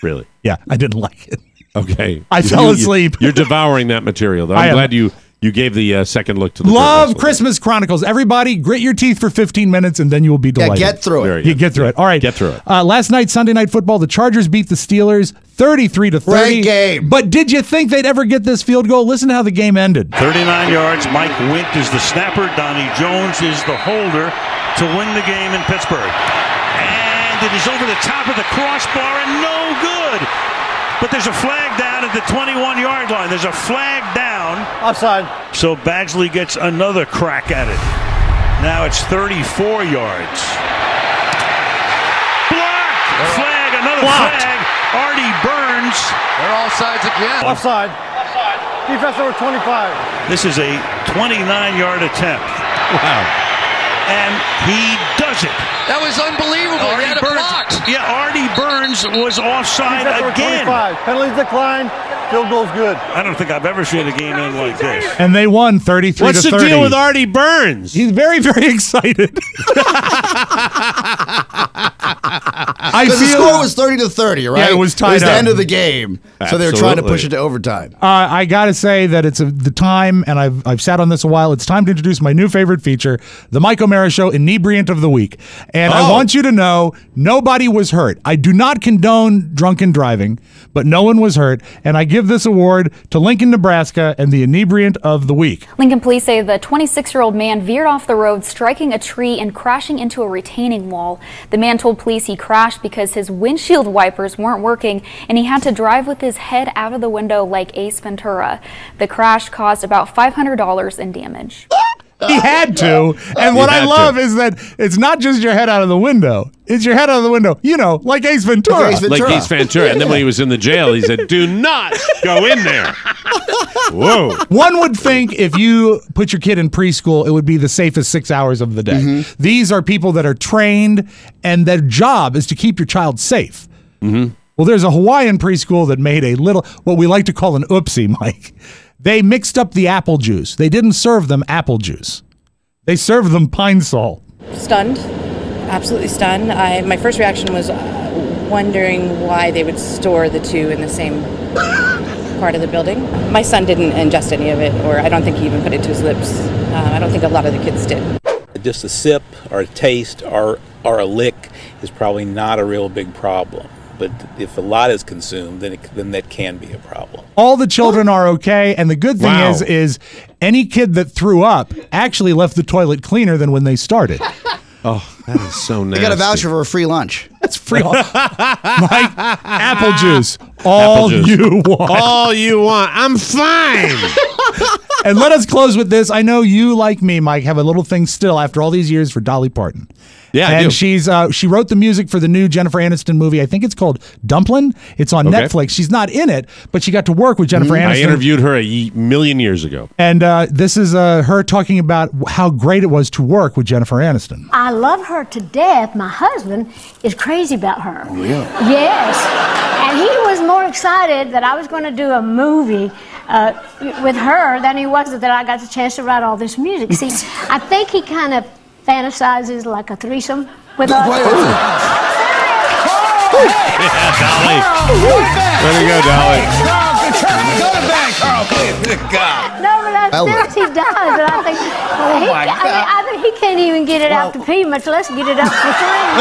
Really? Yeah, I didn't like it. Okay. I fell asleep. You're devouring that material, though. I'm glad you gave the second look to the Love Christmas Chronicles. Everybody, grit your teeth for 15 minutes, and then you will be delighted. Yeah, get through it. You get through it. All right. Get through it. Last night, Sunday Night Football, the Chargers beat the Steelers 33-30. Great game. But did you think they'd ever get this field goal? Listen to how the game ended. 39 yards. Mike Wint is the snapper. Donnie Jones is the holder to win the game in Pittsburgh. And it is over the top of the crossbar and no good. But there's a flag down at the 21-yard line. There's a flag down. Offside. So Badgley gets another crack at it. Now it's 34 yards. Blocked! Flag, another flag. Artie Burns. They're all sides again. Offside. Defense over 25. This is a 29-yard attempt. Wow. And he does it. That was unbelievable. He had it blocked. Yeah, Artie Burns was offside again. 25. Penalties declined. Field goal's good. I don't think I've ever seen a game end like this. And they won 33 to 30. What's the deal with Artie Burns? He's very, very excited. Because the score was 30 to 30, right? Yeah, it was tied It was the up. end of the game, so they were trying to push it to overtime. I gotta say that it's the time, and I've sat on this a while. It's time to introduce my new favorite feature, the Mike O'Mara Show Inebriant of the Week. And I want you to know, nobody was hurt. I do not condone drunken driving, but no one was hurt. And I give this award to Lincoln, Nebraska, and the Inebriant of the Week. Lincoln police say the 26-year-old man veered off the road, striking a tree and crashing into a retaining wall. The man told police he crashed because his windshield wipers weren't working and he had to drive with his head out of the window like Ace Ventura. The crash caused about $500 in damage. He had to. And what I love is that it's not just your head out of the window. It's your head out of the window, like Ace Ventura. Like Ace Ventura. And then when he was in the jail, he said, do not go in there. Whoa. One would think if you put your kid in preschool, it would be the safest 6 hours of the day. Mm-hmm. These are people that are trained, and their job is to keep your child safe. Mm-hmm. Well, there's a Hawaiian preschool that made a little, what we like to call an oopsie, Mike. They mixed up the apple juice. They didn't serve them apple juice. They served them Pine Sol. Stunned, absolutely stunned. My first reaction was wondering why they would store the two in the same part of the building. My son didn't ingest any of it, or I don't think he even put it to his lips. I don't think a lot of the kids did. Just a sip or a taste or a lick is probably not a real big problem. But if a lot is consumed, then that can be a problem. All the children are okay, and the good thing is any kid that threw up actually left the toilet cleaner than when they started. Oh, that is so nasty. They got a voucher for a free lunch. That's free. Mike, apple juice. All you want. All you want. I'm fine. And let us close with this. I know you, like me, Mike, have a little thing still after all these years for Dolly Parton. Yeah, and I do. she wrote the music for the new Jennifer Aniston movie. I think it's called Dumplin'. It's on Netflix. She's not in it, but she got to work with Jennifer Aniston. I interviewed her a million years ago. And this is her talking about how great it was to work with Jennifer Aniston. I love her to death. My husband is crazy about her. Oh, yeah. Yes. And he was more excited that I was going to do a movie with her than he was that I got the chance to write all this music. See, I think he kind of fantasizes like a threesome with us. Yeah, Dolly. Way to go, Dolly. Go to bed, Carl, please. Good God. No, but I still he does. And I think, I think he can't even get it out to pee, much less get it out to drink.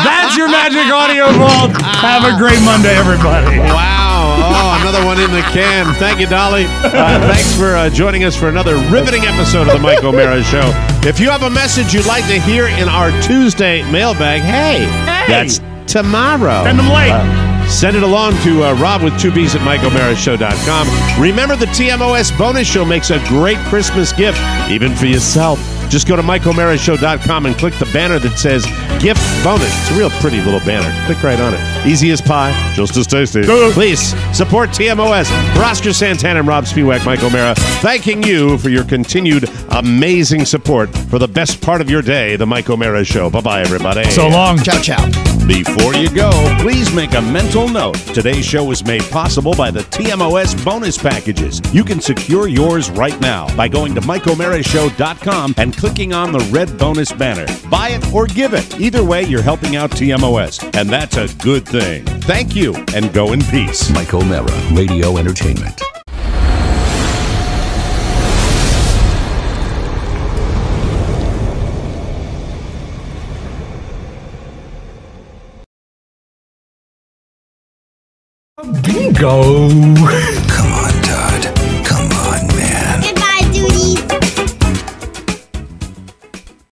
That's your Magic Audio Vault. Have a great Monday, everybody. Wow. Oh, another one in the can. Thank you, Dolly. Thanks for joining us for another riveting episode of the Mike O'Mara Show. If you have a message you'd like to hear in our Tuesday mailbag, hey, that's tomorrow. Send them late. Send it along to Rob with 2Bs at MikeO'MaraShow.com. Remember, the TMOS bonus show makes a great Christmas gift, even for yourself. Just go to MikeO'MaraShow.com and click the banner that says Gift Bonus. It's a real pretty little banner. Click right on it. Easy as pie, just as tasty. Please support TMOS. For Oscar Santana and Rob Spiewak, Mike O'Mara, thanking you for your continued amazing support for the best part of your day, the Mike O'Mara Show. Bye-bye, everybody. So long. Ciao, ciao. Before you go, please make a mental note. Today's show is made possible by the TMOS bonus packages. You can secure yours right now by going to MikeO'MaraShow.com and clicking on the red bonus banner. Buy it or give it. Either way, you're helping out TMOS, and that's a good thing. Thank you, and go in peace. Mike O'Mara, Radio Entertainment. Bingo!